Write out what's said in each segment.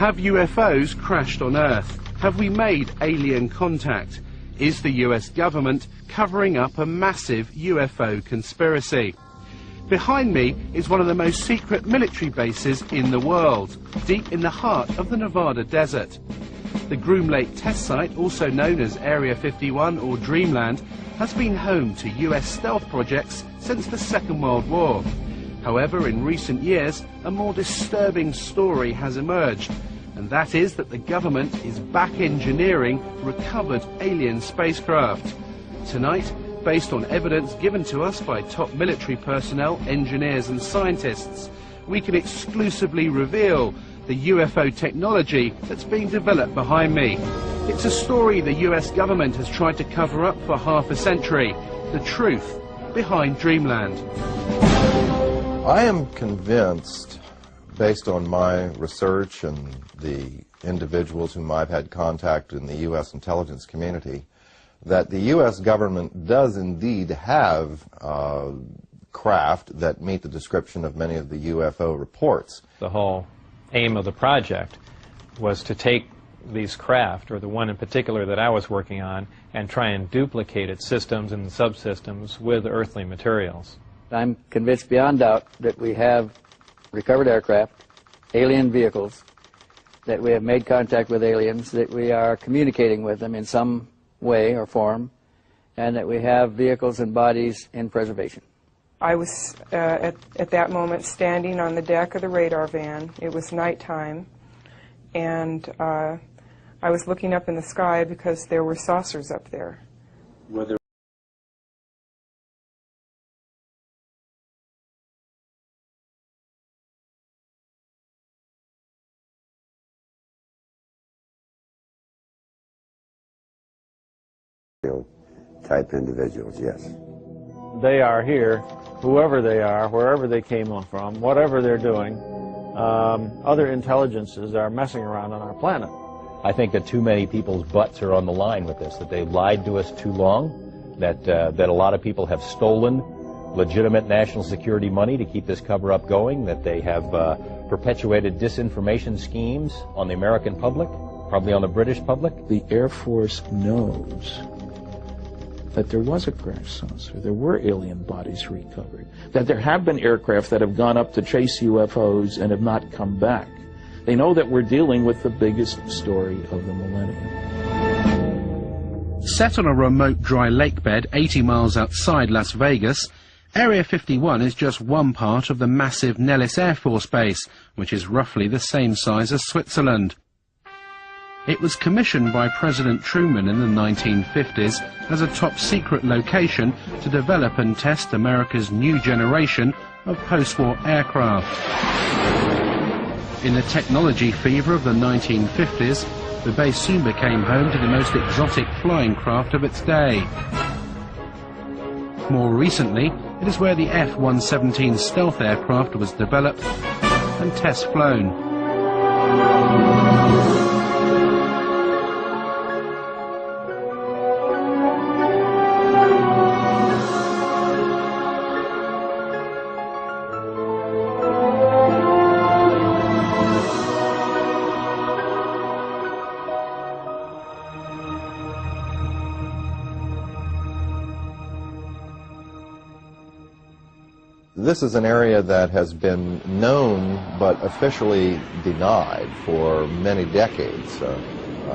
Have UFOs crashed on Earth? Have we made alien contact? Is the US government covering up a massive UFO conspiracy? Behind me is one of the most secret military bases in the world, deep in the heart of the Nevada desert. The Groom Lake test site, also known as Area 51 or Dreamland, has been home to US stealth projects since the Second World War. However, in recent years, a more disturbing story has emerged, and that is that the government is back engineering recovered alien spacecraft. Tonight, based on evidence given to us by top military personnel, engineers and scientists, we can exclusively reveal the UFO technology that's being developed behind me. It's a story the US government has tried to cover up for half a century. The truth behind Dreamland. I am convinced, based on my research and the individuals whom I've had contact in the U.S. intelligence community, that the U.S. government does indeed have craft that meet the description of many of the UFO reports. The whole aim of the project was to take these craft, or the one in particular that I was working on, and try and duplicate its systems and subsystems with earthly materials. I'm convinced beyond doubt that we have recovered aircraft, alien vehicles, that we have made contact with aliens, that we are communicating with them in some way or form, and that we have vehicles and bodies in preservation. I was at that moment standing on the deck of the radar van. It was nighttime, and I was looking up in the sky because there were saucers up there. Whether type individuals, yes. They are here, whoever they are, wherever they came from, whatever they're doing. Other intelligences are messing around on our planet. I think that too many people's butts are on the line with this, that they've lied to us too long, that a lot of people have stolen legitimate national security money to keep this cover-up going, that they have perpetuated disinformation schemes on the American public, probably on the British public. The Air Force knows that there was a crash saucer, there were alien bodies recovered, that there have been aircraft that have gone up to chase UFOs and have not come back. They know that we're dealing with the biggest story of the millennium. Set on a remote dry lake bed 80 miles outside Las Vegas, Area 51 is just one part of the massive Nellis Air Force Base, which is roughly the same size as Switzerland. It was commissioned by President Truman in the 1950s as a top-secret location to develop and test America's new generation of post-war aircraft. In the technology fever of the 1950s, the base soon became home to the most exotic flying craft of its day. More recently, it is where the F-117 stealth aircraft was developed and test flown. This is an area that has been known but officially denied for many decades.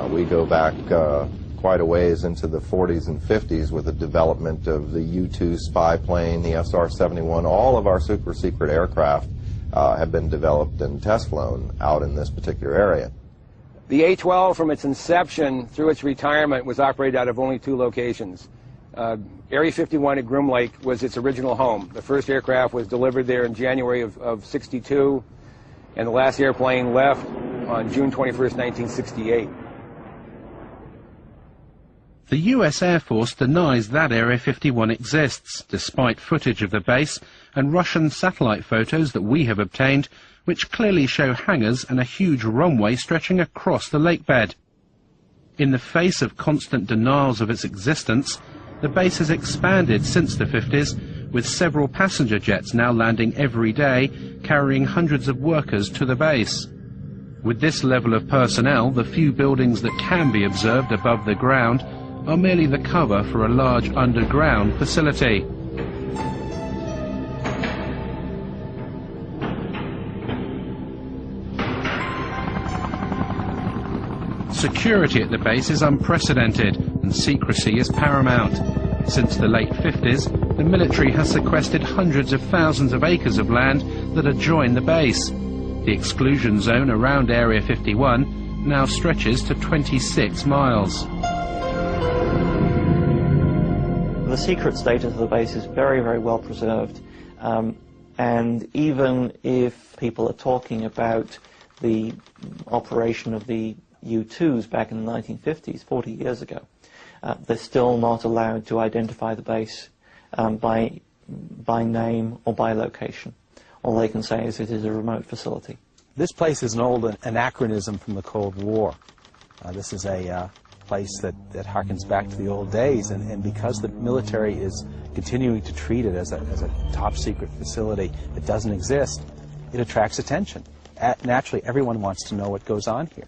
We go back quite a ways into the 40s and 50s with the development of the U-2 spy plane, the SR-71. All of our super secret aircraft have been developed and test flown out in this particular area. The A-12 from its inception through its retirement was operated out of only two locations. Area 51 at Groom Lake was its original home. The first aircraft was delivered there in January of '62, and the last airplane left on June 21st, 1968. The US Air Force denies that Area 51 exists, despite footage of the base and Russian satellite photos that we have obtained, which clearly show hangars and a huge runway stretching across the lake bed. In the face of constant denials of its existence, the base has expanded since the 50s, with several passenger jets now landing every day, carrying hundreds of workers to the base. With this level of personnel, the few buildings that can be observed above the ground are merely the cover for a large underground facility. Security at the base is unprecedented and secrecy is paramount. Since the late 50s, the military has sequestered hundreds of thousands of acres of land that adjoin the base. The exclusion zone around Area 51 now stretches to 26 miles. The secret status of the base is very, very well preserved. And even if people are talking about the operation of the U-2s back in the 1950s, 40 years ago, they're still not allowed to identify the base by name or by location. All they can say is it is a remote facility. This place is an old anachronism from the Cold War. This is a place that harkens back to the old days, and because the military is continuing to treat it as a top secret facility that doesn't exist, it attracts attention. Naturally, everyone wants to know what goes on here.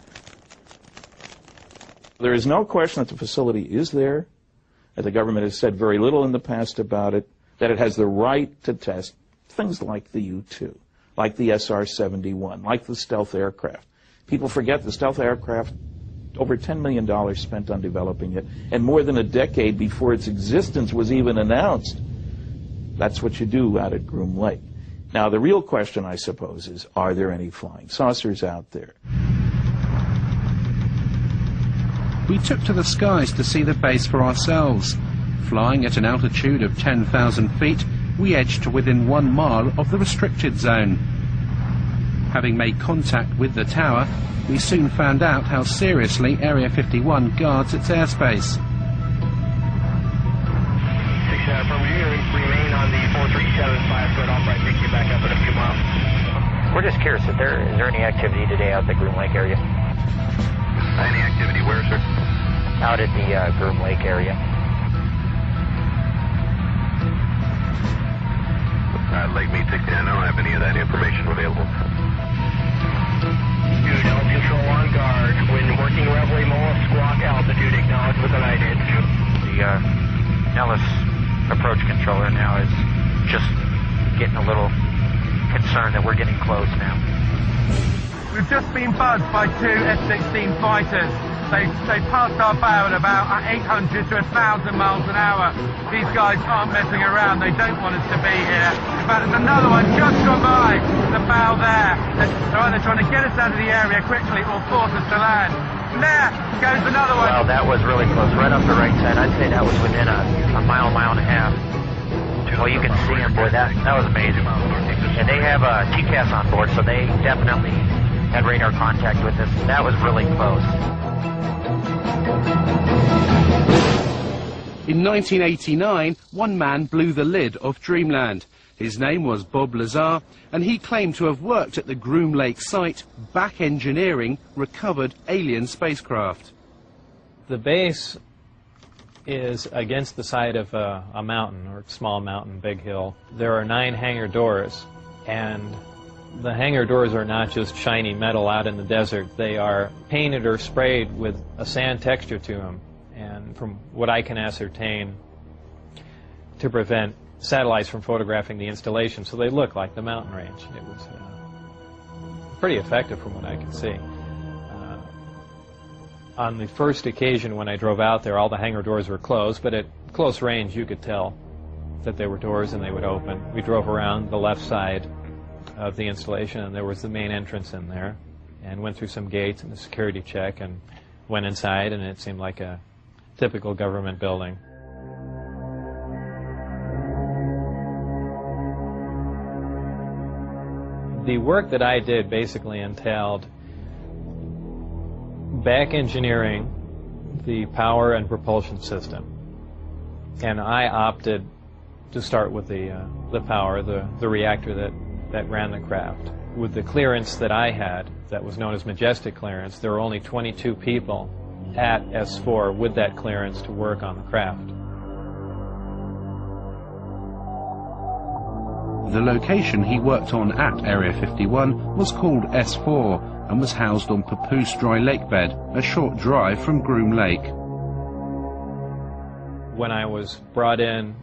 There is no question that the facility is there, that the government has said very little in the past about it, that it has the right to test things like the U-2, like the SR-71, like the stealth aircraft. People forget the stealth aircraft, over $10 million spent on developing it, and more than a decade before its existence was even announced. That's what you do out at Groom Lake. Now, the real question, I suppose, is, are there any flying saucers out there? We took to the skies to see the base for ourselves. Flying at an altitude of 10,000 feet, we edged to within 1 mile of the restricted zone. Having made contact with the tower, we soon found out how seriously Area 51 guards its airspace. From here, remain on the 4375 foot off right, take you back up in a few miles. We're just curious, is there any activity today out at the Groom Lake area? Any activity where, sir? Out at the Groom Lake area. Lake Mead 69, I don't have any of that information available. Dude, L control on guard. When working Reveille Mola, squawk altitude, acknowledge with an ident. The Nellis approach controller now is just getting a little concerned that we're getting close now. We've just been buzzed by 2 F-16 fighters. They passed our bow at about 800 to 1,000 miles an hour. These guys aren't messing around. They don't want us to be here. In fact, there's another one just gone by the bow there. They're either trying to get us out of the area quickly or force us to land. And there goes another one. Well, that was really close. Right off the right side. I'd say that was within a mile, mile and a half. Well, you can see them, boy. That was amazing. And they have TCAS on board, so they definitely had radar contact with us. That was really close. In 1989, one man blew the lid of Dreamland. His name was Bob Lazar, and he claimed to have worked at the Groom Lake site, back engineering recovered alien spacecraft. The base is against the side of a mountain, or small mountain, big hill. There are 9 hangar doors, and the hangar doors are not just shiny metal out in the desert. They are painted or sprayed with a sand texture to them, and from what I can ascertain, to prevent satellites from photographing the installation, so they look like the mountain range. It was pretty effective from what I can see. On the first occasion when I drove out there, all the hangar doors were closed, but at close range you could tell that they were doors and they would open. We drove around the left side of the installation, and there was the main entrance in there, and went through some gates and a security check and went inside, and it seemed like a typical government building. The work that I did basically entailed back engineering the power and propulsion system, and I opted to start with the power, the reactor that ran the craft. With the clearance that I had, that was known as Majestic clearance, there were only 22 people at S4 with that clearance to work on the craft. The location he worked on at Area 51 was called S4 and was housed on Papoose Dry Lake Bed, a short drive from Groom Lake. When I was brought in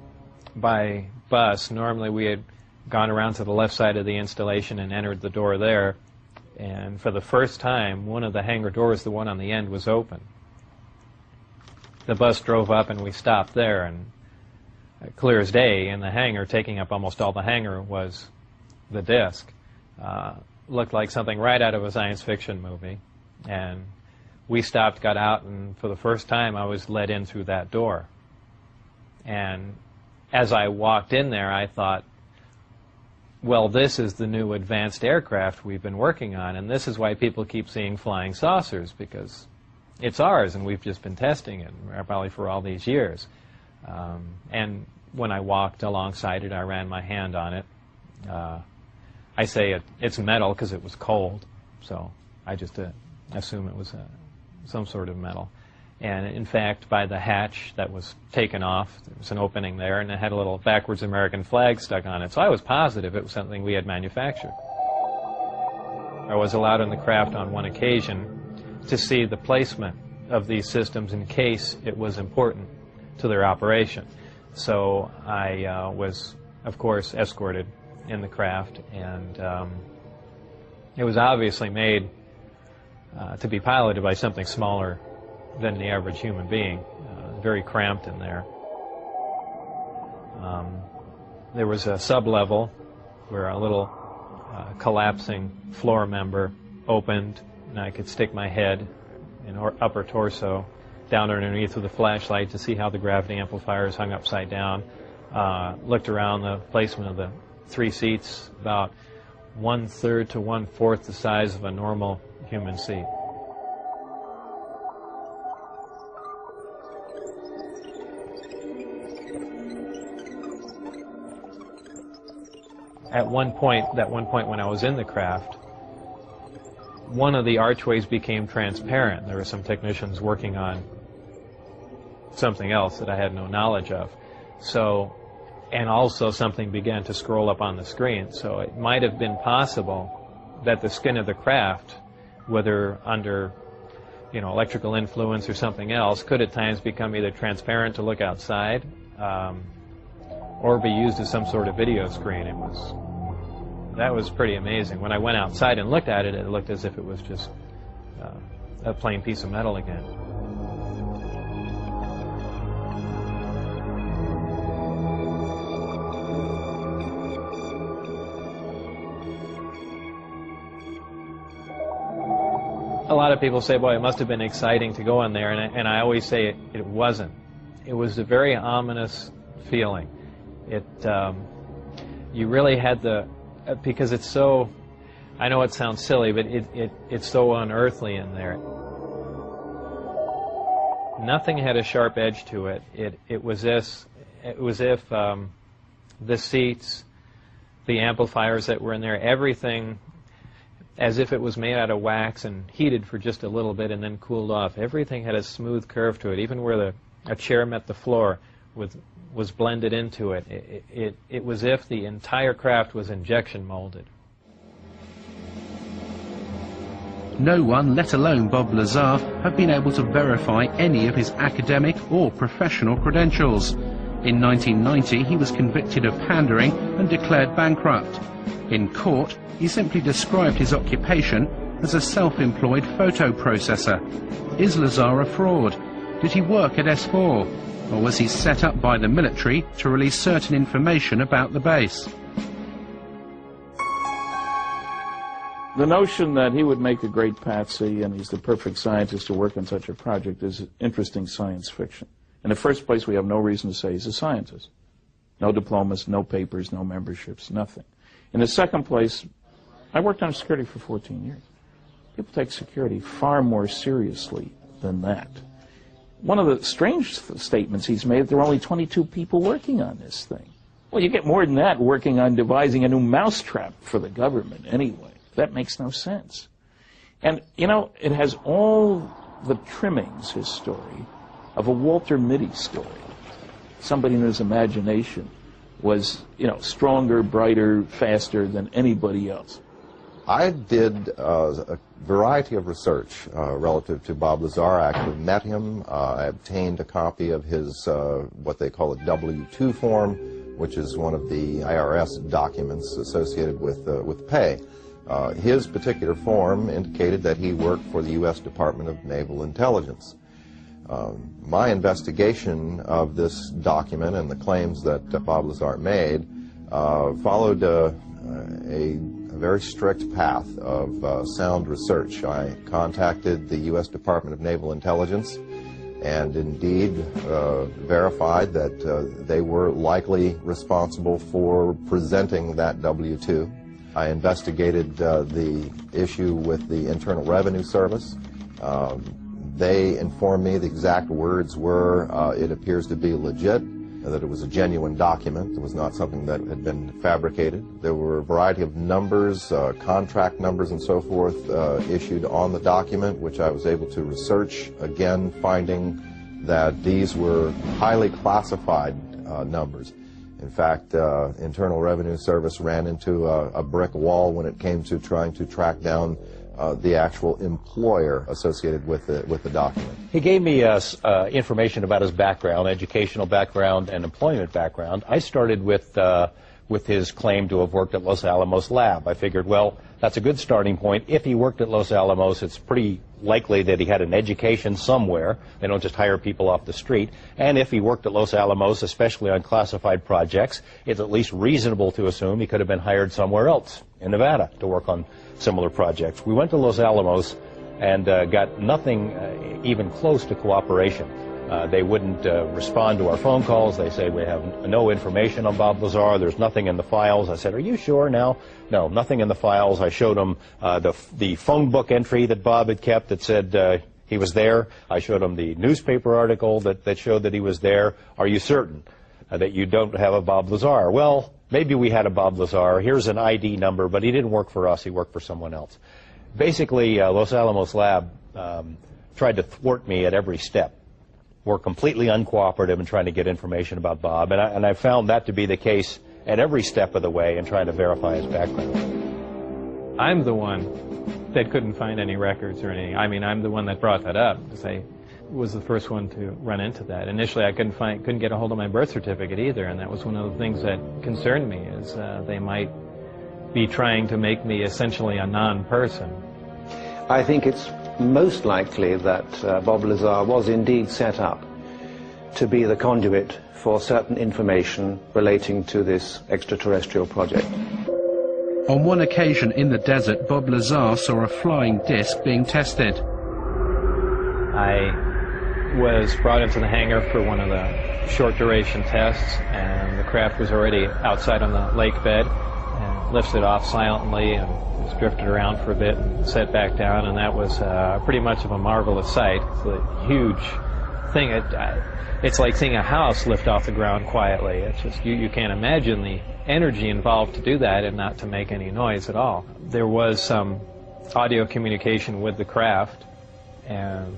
by bus, normally we had gone around to the left side of the installation and entered the door there, and for the first time one of the hangar doors, the one on the end, was open. The bus drove up and we stopped there, and clear as day in the hangar, taking up almost all the hangar, was the disc. Looked like something right out of a science fiction movie, and we stopped, got out, and for the first time I was led in through that door. And as I walked in there, I thought, well, this is the new advanced aircraft we've been working on, and this is why people keep seeing flying saucers, because it's ours and we've just been testing it probably for all these years. And when I walked alongside it, I ran my hand on it. I say it's metal because it was cold, so I just assume it was some sort of metal. And in fact, by the hatch that was taken off, there was an opening there, and it had a little backwards American flag stuck on it. So I was positive it was something we had manufactured. I was allowed in the craft on one occasion to see the placement of these systems in case it was important to their operation. So I was, of course, escorted in the craft, and it was obviously made to be piloted by something smaller than the average human being, very cramped in there. There was a sub-level where a little collapsing floor member opened, and I could stick my head and upper torso down underneath with a flashlight to see how the gravity amplifier is hung upside down. Looked around the placement of the 3 seats, about 1/3 to 1/4 the size of a normal human seat. At one point when I was in the craft, one of the archways became transparent. There were some technicians working on something else that I had no knowledge of. So, and also something began to scroll up on the screen. So it might have been possible that the skin of the craft, whether under, electrical influence or something else, could at times become either transparent to look outside, or be used as some sort of video screen. That was pretty amazing. When I went outside and looked at it, it looked as if it was just a plain piece of metal again. A lot of people say, boy, it must have been exciting to go in there, and I always say it wasn't. It was a very ominous feeling. You really had because it's so, I know it sounds silly, but it's so unearthly in there. Nothing had a sharp edge to it. It was if the seats, the amplifiers that were in there, everything, as if it was made out of wax and heated for just a little bit and then cooled off. Everything had a smooth curve to it. Even where a chair met the floor was blended into it. It was as if the entire craft was injection molded. No one, let alone Bob Lazar, have been able to verify any of his academic or professional credentials. In 1990, he was convicted of pandering and declared bankrupt. In court, he simply described his occupation as a self-employed photo processor. Is Lazar a fraud? Did he work at S4? Or was he set up by the military to release certain information about the base? The notion that he would make a great patsy and he's the perfect scientist to work on such a project is interesting science fiction. In the first place, we have no reason to say he's a scientist. No diplomas, no papers, no memberships, nothing. In the second place, I worked on security for 14 years. People take security far more seriously than that. One of the strange statements he's made, there were only 22 people working on this thing. Well, you get more than that working on devising a new mousetrap for the government anyway. That makes no sense. And, it has all the trimmings, his story, of a Walter Mitty story. Somebody in his imagination was, you know, stronger, brighter, faster than anybody else? I did a variety of research relative to Bob Lazar. I actually met him. I obtained a copy of his, what they call a W-2 form, which is one of the IRS documents associated with pay. His particular form indicated that he worked for the U.S. Department of Naval Intelligence. My investigation of this document and the claims that Bob Lazar made followed a very strict path of sound research. I contacted the U.S. Department of Naval Intelligence and indeed verified that they were likely responsible for presenting that W-2. I investigated the issue with the Internal Revenue Service. They informed me the exact words were, it appears to be legit, that it was a genuine document. It was not something that had been fabricated. There were a variety of numbers, contract numbers and so forth, issued on the document, which I was able to research, again finding that these were highly classified numbers. In fact, Internal Revenue Service ran into a brick wall when it came to trying to track down the actual employer associated with the document. He gave me information about his background, educational background and employment background. I started with his claim to have worked at Los Alamos Lab. I figured, well, that's a good starting point. If he worked at Los Alamos, it's pretty likely that he had an education somewhere. They don't just hire people off the street. And if he worked at Los Alamos, especially on classified projects, it's at least reasonable to assume he could have been hired somewhere else in Nevada to work on similar projects. We went to Los Alamos and got nothing even close to cooperation. They wouldn't respond to our phone calls. They say, we have no information on Bob Lazar. There's nothing in the files. I said, are you sure now? No, nothing in the files. I showed them the phone book entry that Bob had kept that said he was there. I showed him the newspaper article that showed that he was there. Are you certain that you don't have a Bob Lazar? Well, maybe we had a Bob Lazar. Here's an ID number, but he didn't work for us. He worked for someone else. Basically, Los Alamos Lab tried to thwart me at every step. Were completely uncooperative in trying to get information about Bob, and I found that to be the case at every step of the way in trying to verify his background. I'm the one that couldn't find any records or anything. I mean, I'm the one that brought that up, because I was the first one to run into that. Initially, I couldn't get a hold of my birth certificate either, and that was one of the things that concerned me, is they might be trying to make me essentially a non-person. I think it's most likely that Bob Lazar was indeed set up to be the conduit for certain information relating to this extraterrestrial project. On one occasion in the desert, Bob Lazar saw a flying disc being tested. I was brought into the hangar for one of the short-duration tests, and the craft was already outside on the lake bed, and lifted off silently and was drifted around for a bit and set back down, and that was pretty much of a marvelous sight. It's a huge thing. It's like seeing a house lift off the ground quietly. It's just, you can't imagine the energy involved to do that and not to make any noise at all. There was some audio communication with the craft, and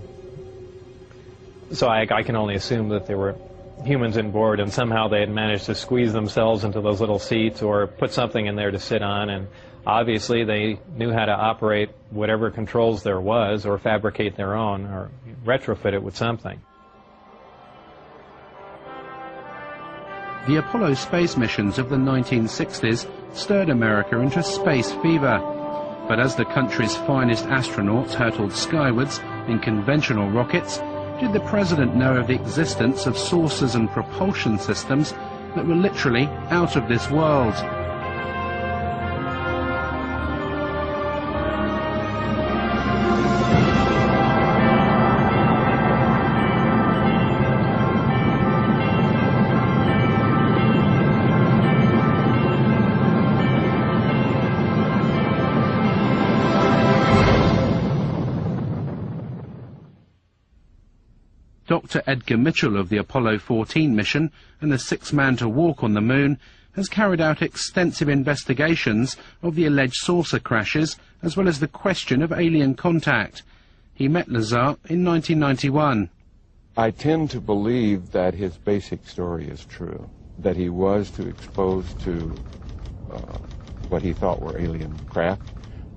so I can only assume that there were humans on board, and somehow they had managed to squeeze themselves into those little seats or put something in there to sit on, and obviously they knew how to operate whatever controls there was, or fabricate their own, or retrofit it with something. The Apollo space missions of the 1960s stirred America into space fever. But as the country's finest astronauts hurtled skywards in conventional rockets, did the President know of the existence of sources and propulsion systems that were literally out of this world? Dr. Edgar Mitchell of the Apollo 14 mission and the sixth man to walk on the moon has carried out extensive investigations of the alleged saucer crashes, as well as the question of alien contact. He met Lazar in 1991. I tend to believe that his basic story is true. that he was to expose to what he thought were alien craft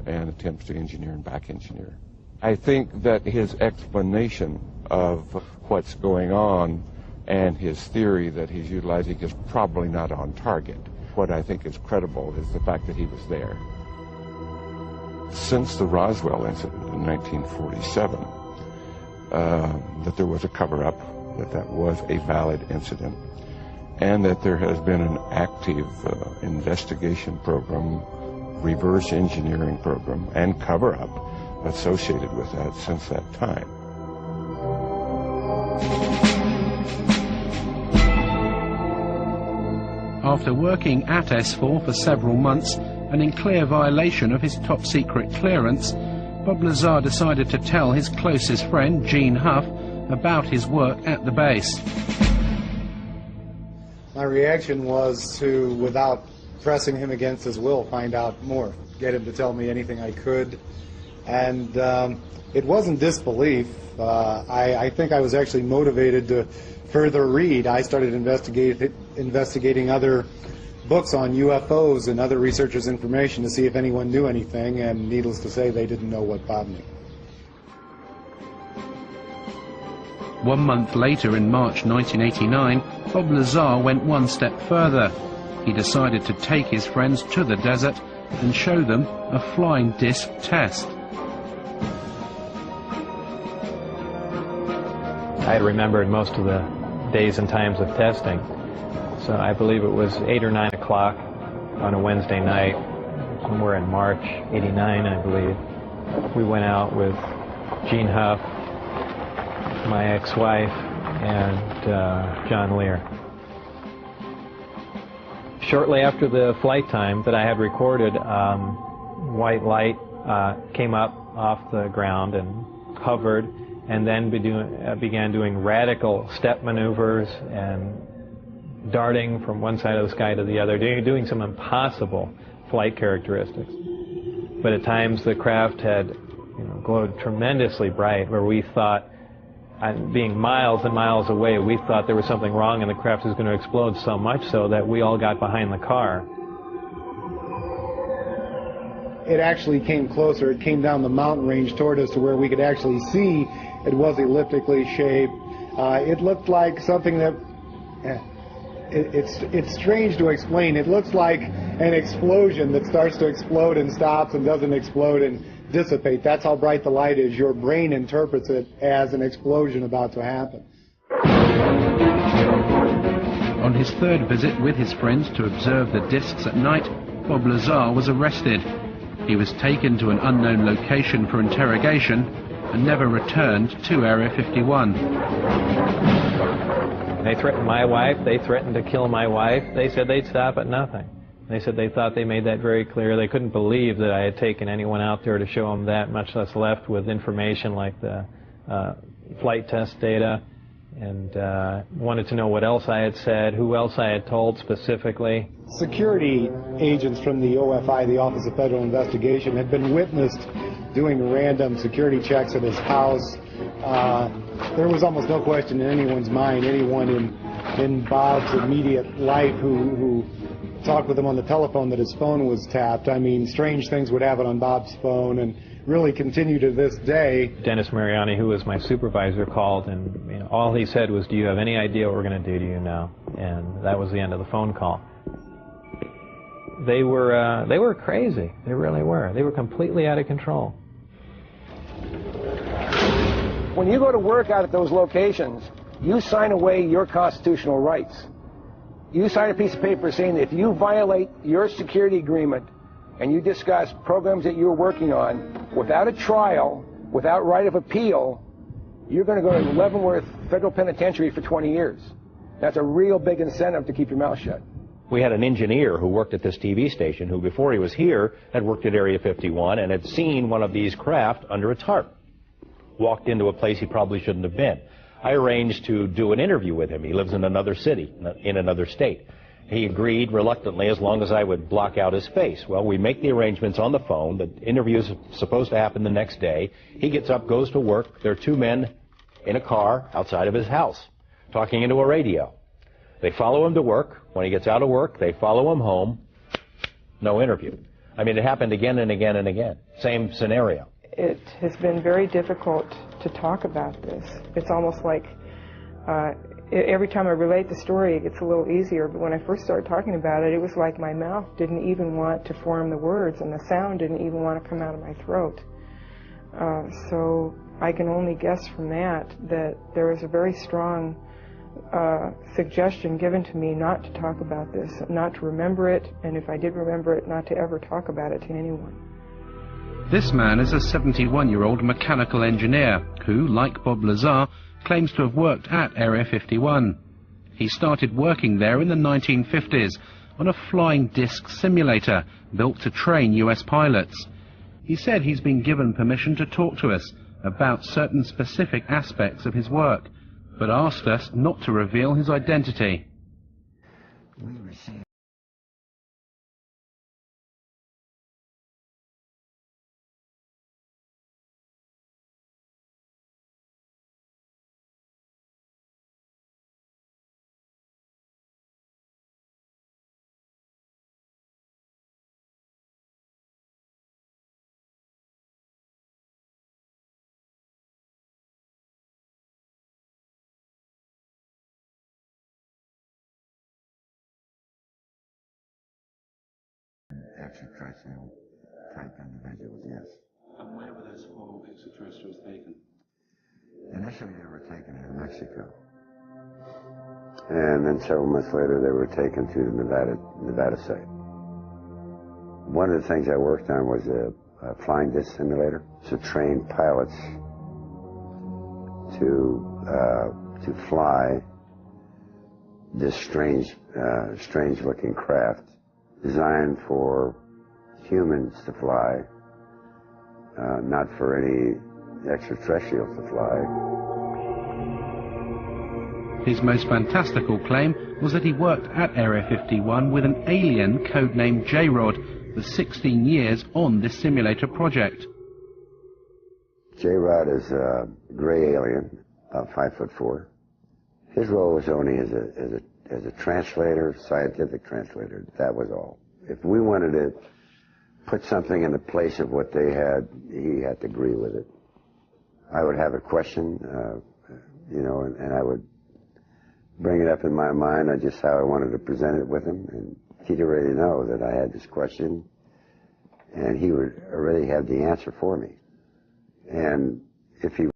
and attempts to engineer and back engineer. I think that his explanation of what's going on and his theory that he's utilizing is probably not on target. What I think is credible is the fact that he was there. Since the Roswell incident in 1947, that there was a cover-up, that was a valid incident, and that there has been an active investigation program, reverse engineering program, and cover-up associated with that since that time. After working at S4 for several months and in clear violation of his top-secret clearance, Bob Lazar decided to tell his closest friend, Gene Huff, about his work at the base. My reaction was to, without pressing him against his will, find out more, get him to tell me anything I could. And it wasn't disbelief. I think I was actually motivated to further read. I started investigating other books on UFOs and other researchers' information to see if anyone knew anything, and needless to say, they didn't know what Bob knew. 1 month later, in March 1989, Bob Lazar went one step further. He decided to take his friends to the desert and show them a flying disc test. I had remembered most of the days and times of testing. So I believe it was 8 or 9 o'clock on a Wednesday night, somewhere in March '89, I believe. We went out with Gene Huff, my ex-wife, and John Lear. Shortly after the flight time that I had recorded, white light came up off the ground and hovered, and then began doing radical step maneuvers and darting from one side of the sky to the other, doing some impossible flight characteristics. But at times the craft had glowed tremendously bright, where we thought, being miles and miles away, we thought there was something wrong and the craft was going to explode, so much so that we all got behind the car. It actually came closer. It came down the mountain range toward us to where we could actually see it was elliptically shaped. It looked like something that... It's strange to explain. It looks like an explosion that starts to explode and stops and doesn't explode and dissipate. That's how bright the light is. Your brain interprets it as an explosion about to happen. On his third visit with his friends to observe the discs at night, Bob Lazar was arrested. He was taken to an unknown location for interrogation and never returned to Area 51. They threatened my wife. They threatened to kill my wife. They said they'd stop at nothing. They said they thought they made that very clear. They couldn't believe that I had taken anyone out there to show them that, much less left with information like the flight test data, and wanted to know what else I had said, who else I had told specifically. Security agents from the OFI, the Office of Federal Investigation, had been witnessed doing random security checks at his house. There was almost no question in anyone's mind, anyone in Bob's immediate life who talked with him on the telephone, that his phone was tapped. I mean, strange things would happen on Bob's phone and really continue to this day. Dennis Mariani, who was my supervisor, called, and all he said was, "Do you have any idea what we're going to do to you now?" And that was the end of the phone call. They were crazy. They really were. They were completely out of control. When you go to work out at those locations, you sign away your constitutional rights. You sign a piece of paper saying that if you violate your security agreement and you discuss programs that you're working on without a trial, without right of appeal, you're going to go to Leavenworth Federal Penitentiary for 20 years. That's a real big incentive to keep your mouth shut. We had an engineer who worked at this TV station who, before he was here, had worked at Area 51 and had seen one of these craft under a tarp. Walked into a place he probably shouldn't have been. I arranged to do an interview with him. He lives in another city, in another state. He agreed reluctantly as long as I would block out his face. Well, we make the arrangements on the phone. The interview is supposed to happen the next day. He gets up, goes to work. There are two men in a car outside of his house talking into a radio. They follow him to work. When he gets out of work, they follow him home. No interview. I mean, it happened again and again and again. Same scenario. It has been very difficult to talk about this. It's almost like every time I relate the story, it gets a little easier. But when I first started talking about it, it was like my mouth didn't even want to form the words, and the sound didn't even want to come out of my throat. So I can only guess from that there was a very strong suggestion given to me not to talk about this, not to remember it, and if I did remember it, not to ever talk about it to anyone. This man is a 71-year-old mechanical engineer who, like Bob Lazar, claims to have worked at Area 51. He started working there in the 1950s on a flying disc simulator built to train US pilots. He said he's been given permission to talk to us about certain specific aspects of his work, but asked us not to reveal his identity. Extraterrestrial type individuals, yes. And where were those 4 extraterrestrials taken? Initially they were taken in Mexico. And then several months later they were taken to the Nevada site. One of the things I worked on was a flying disc simulator to train pilots to fly this strange looking craft designed for humans to fly, not for any extraterrestrials to fly. His most fantastical claim was that he worked at Area 51 with an alien codenamed J-Rod for 16 years on this simulator project. J-Rod is a gray alien, about 5'4". His role was only as a translator, scientific translator. That was all. If we wanted to put something in the place of what they had, he had to agree with it. I would have a question, and I would bring it up in my mind on just how I wanted to present it with him, and he'd already know that I had this question, and he would already have the answer for me. And if he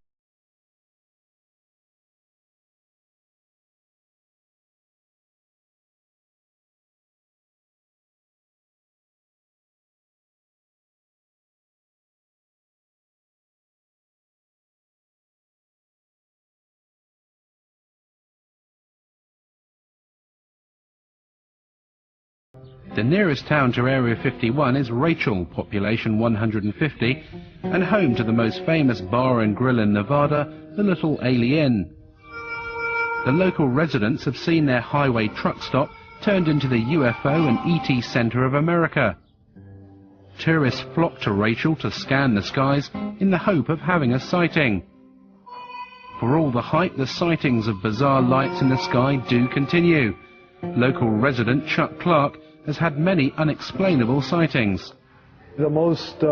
The nearest town to Area 51 is Rachel, population 150, and home to the most famous bar and grill in Nevada, the Little Alien. The local residents have seen their highway truck stop turned into the UFO and ET Center of America. Tourists flock to Rachel to scan the skies in the hope of having a sighting. For all the hype, the sightings of bizarre lights in the sky do continue. Local resident Chuck Clark has had many unexplainable sightings. The most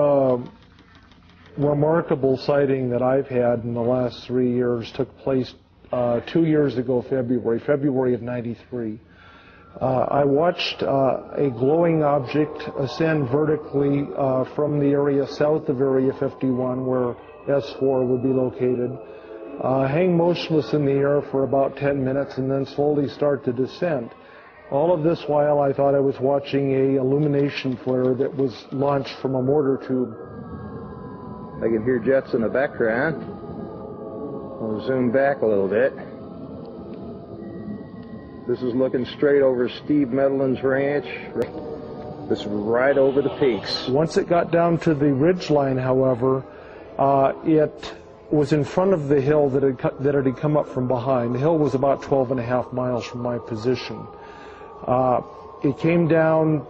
remarkable sighting that I've had in the last 3 years took place 2 years ago, February of '93. I watched a glowing object ascend vertically from the area south of Area 51, where S4 would be located, hang motionless in the air for about 10 minutes and then slowly start to descend. All of this while I thought I was watching a illumination flare that was launched from a mortar tube. I can hear jets in the background. I'll zoom back a little bit. This is looking straight over Steve Medlin's ranch. This is right over the peaks. Once it got down to the ridge line, however, it was in front of the hill that it had come up from behind. The hill was about 12.5 miles from my position. It came down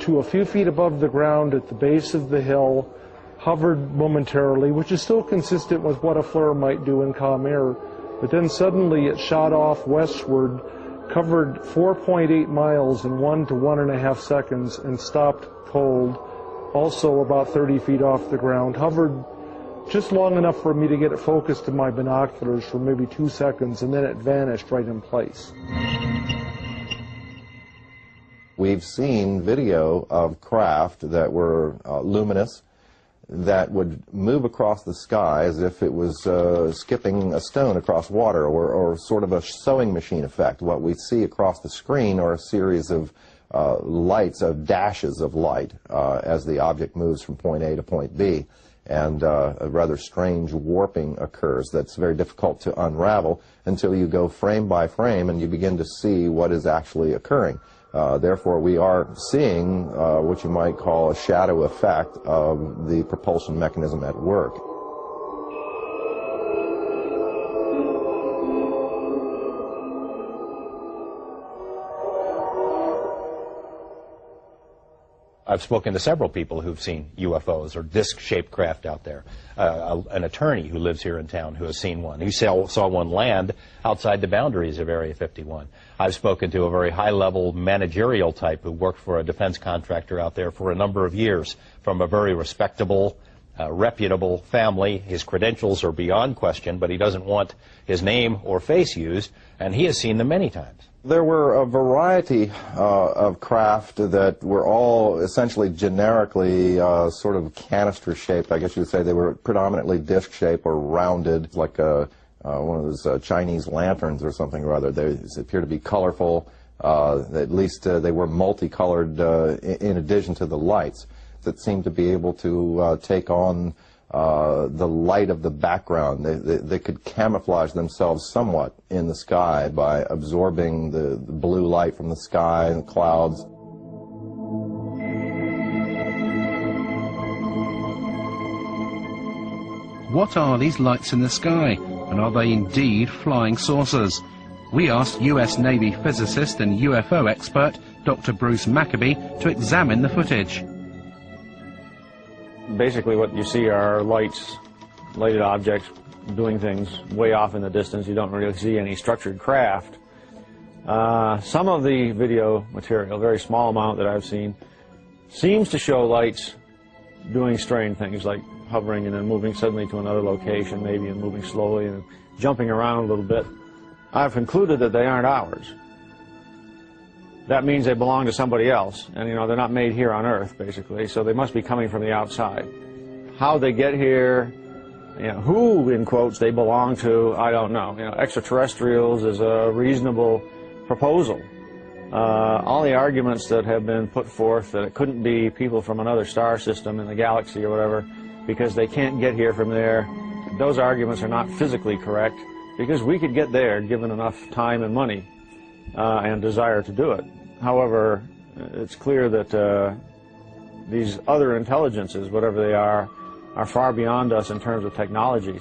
to a few feet above the ground at the base of the hill, hovered momentarily, which is still consistent with what a flare might do in calm air, but then suddenly it shot off westward covered 4.8 miles in 1 to 1.5 seconds and stopped cold, also about 30 feet off the ground, hovered just long enough for me to get it focused to my binoculars for maybe 2 seconds, and then it vanished right in place. We've seen video of craft that were luminous, that would move across the sky as if it was skipping a stone across water, or sort of a sewing machine effect. What we see across the screen are a series of lights, of dashes of light, as the object moves from point A to point B. And a rather strange warping occurs that's very difficult to unravel until you go frame by frame and you begin to see what is actually occurring. Therefore, we are seeing what you might call a shadow effect of the propulsion mechanism at work. I've spoken to several people who've seen UFOs or disc-shaped craft out there. An attorney who lives here in town who has seen one. He saw one land outside the boundaries of Area 51. I've spoken to a very high-level managerial type who worked for a defense contractor out there for a number of years, from a very respectable, reputable family. His credentials are beyond question, but he doesn't want his name or face used, and he has seen them many times. There were a variety of craft that were all essentially generically sort of canister-shaped. I guess you would say they were predominantly disc-shaped or rounded, like one of those Chinese lanterns or something or other. They appear to be colorful. At least they were multicolored in addition to the lights that seemed to be able to take on the light of the background. They could camouflage themselves somewhat in the sky by absorbing the blue light from the sky and clouds. What are these lights in the sky, and are they indeed flying saucers? We asked US Navy physicist and UFO expert Dr. Bruce Maccabee to examine the footage. Basically what you see are lighted objects doing things way off in the distance. You don't really see any structured craft. Some of the video material, a very small amount that I've seen, seems to show lights doing strange things like hovering and then moving suddenly to another location, maybe, and moving slowly and jumping around a little bit. I've concluded that they aren't ours. That means they belong to somebody else, and they're not made here on Earth, basically, so they must be coming from the outside. How they get here, who, in quotes, they belong to, I don't know. Extraterrestrials is a reasonable proposal. All the arguments that have been put forth that it couldn't be people from another star system in the galaxy or whatever, because they can't get here from there, those arguments are not physically correct, because we could get there given enough time and money and desire to do it. However, it's clear that these other intelligences, whatever they are far beyond us in terms of technology.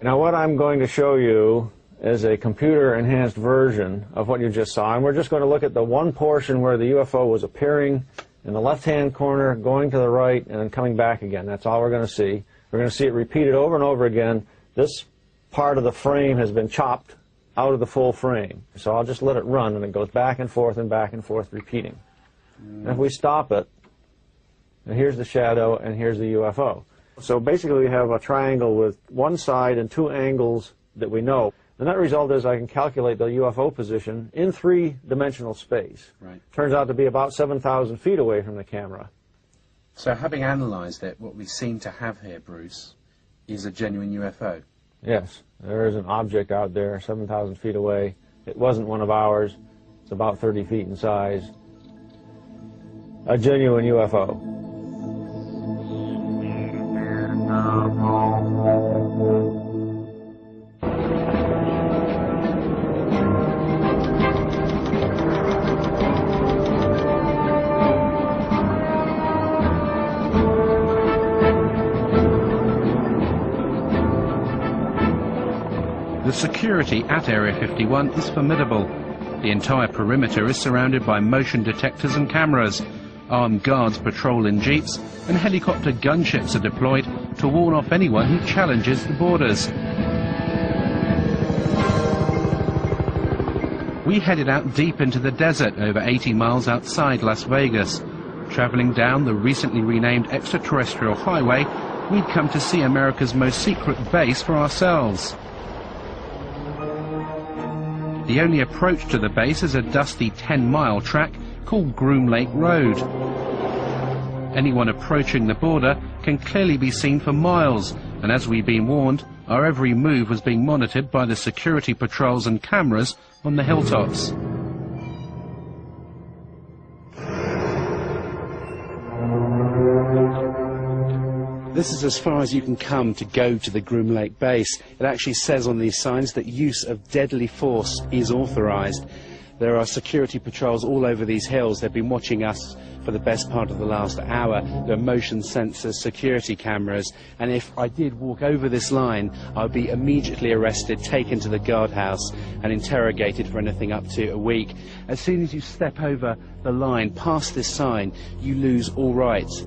Now what I'm going to show you is a computer-enhanced version of what you just saw, and we're just going to look at the one portion where the UFO was appearing in the left-hand corner, going to the right, and then coming back again. That's all we're going to see. We're going to see it repeated over and over again. This part of the frame has been chopped out of the full frame. So I'll just let it run, and it goes back and forth, repeating. And if we stop it, and here's the shadow, and here's the UFO. So basically we have a triangle with one side and two angles that we know. The net result is I can calculate the UFO position in three-dimensional space. Right. Turns out to be about 7,000 feet away from the camera. So having analysed it, what we seem to have here, Bruce, is a genuine UFO. Yes, there is an object out there 7,000 feet away. It wasn't one of ours. It's about 30 feet in size. A genuine UFO. The security at Area 51 is formidable. The entire perimeter is surrounded by motion detectors and cameras. Armed guards patrol in jeeps, and helicopter gunships are deployed to warn off anyone who challenges the borders. We headed out deep into the desert over 80 miles outside Las Vegas. Traveling down the recently renamed extraterrestrial highway, we'd come to see America's most secret base for ourselves. The only approach to the base is a dusty 10-mile track called Groom Lake Road. Anyone approaching the border can clearly be seen for miles, and as we've been warned, our every move was being monitored by the security patrols and cameras on the hilltops. This is as far as you can come to go to the Groom Lake base. It actually says on these signs that use of deadly force is authorized. There are security patrols all over these hills. They've been watching us for the best part of the last hour. There are motion sensors, security cameras, and if I did walk over this line, I'd be immediately arrested, taken to the guardhouse and interrogated for anything up to a week. As soon as you step over the line, past this sign, you lose all rights.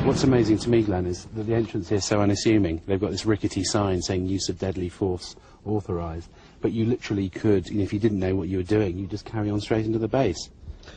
What's amazing to me, Glenn, is that the entrance here is so unassuming. They've got this rickety sign saying use of deadly force authorised, but you literally could, if you didn't know what you were doing, you just carry on straight into the base.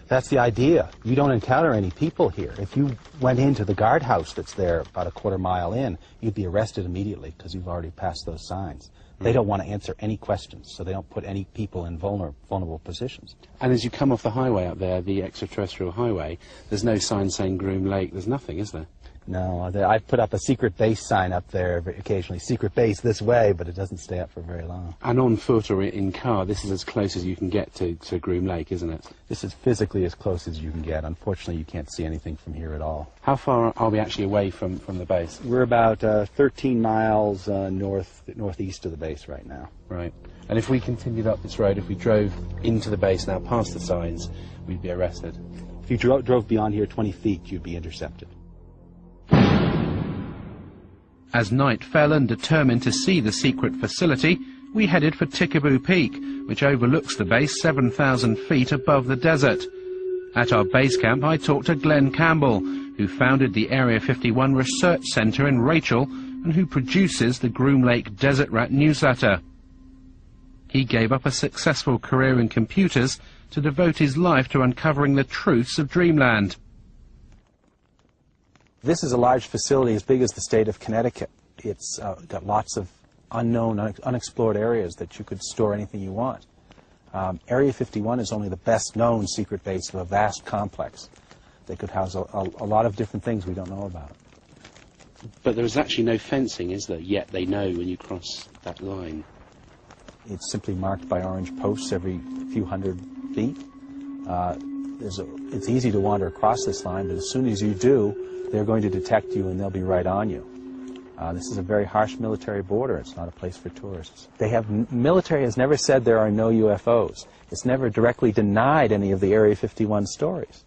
That's the idea. You don't encounter any people here. If you went into the guardhouse that's there about a quarter mile in, you'd be arrested immediately because you've already passed those signs. They don't want to answer any questions, so they don't put any people in vulnerable positions. And as you come off the highway up there, the extraterrestrial highway, there's no sign saying Groom Lake, there's nothing, is there? No, I've put up a secret base sign up there occasionally, secret base this way, but it doesn't stay up for very long. And on foot or in car, this is as close as you can get to Groom Lake, isn't it? This is physically as close as you can get. Unfortunately, you can't see anything from here at all. How far are we actually away from the base? We're about 13 miles northeast of the base right now. Right. And if we continued up this road, if we drove into the base now past the signs, we'd be arrested? If you drove beyond here 20 feet, you'd be intercepted. As night fell and determined to see the secret facility, we headed for Tikaboo Peak, which overlooks the base 7,000 feet above the desert. At our base camp, I talked to Glenn Campbell, who founded the Area 51 Research Center in Rachel and who produces the Groom Lake Desert Rat newsletter. He gave up a successful career in computers to devote his life to uncovering the truths of Dreamland. This is a large facility as big as the state of Connecticut. It's got lots of unknown, unexplored areas that you could store anything you want. Area 51 is only the best known secret base of a vast complex. They could house a lot of different things we don't know about. But there is actually no fencing, is there? Yet they know when you cross that line. It's simply marked by orange posts every few hundred feet. It's easy to wander across this line, but as soon as you do, they're going to detect you and they'll be right on you. This is a very harsh military border. It's not a place for tourists. Military has never said there are no UFOs. It's never directly denied any of the Area 51 stories.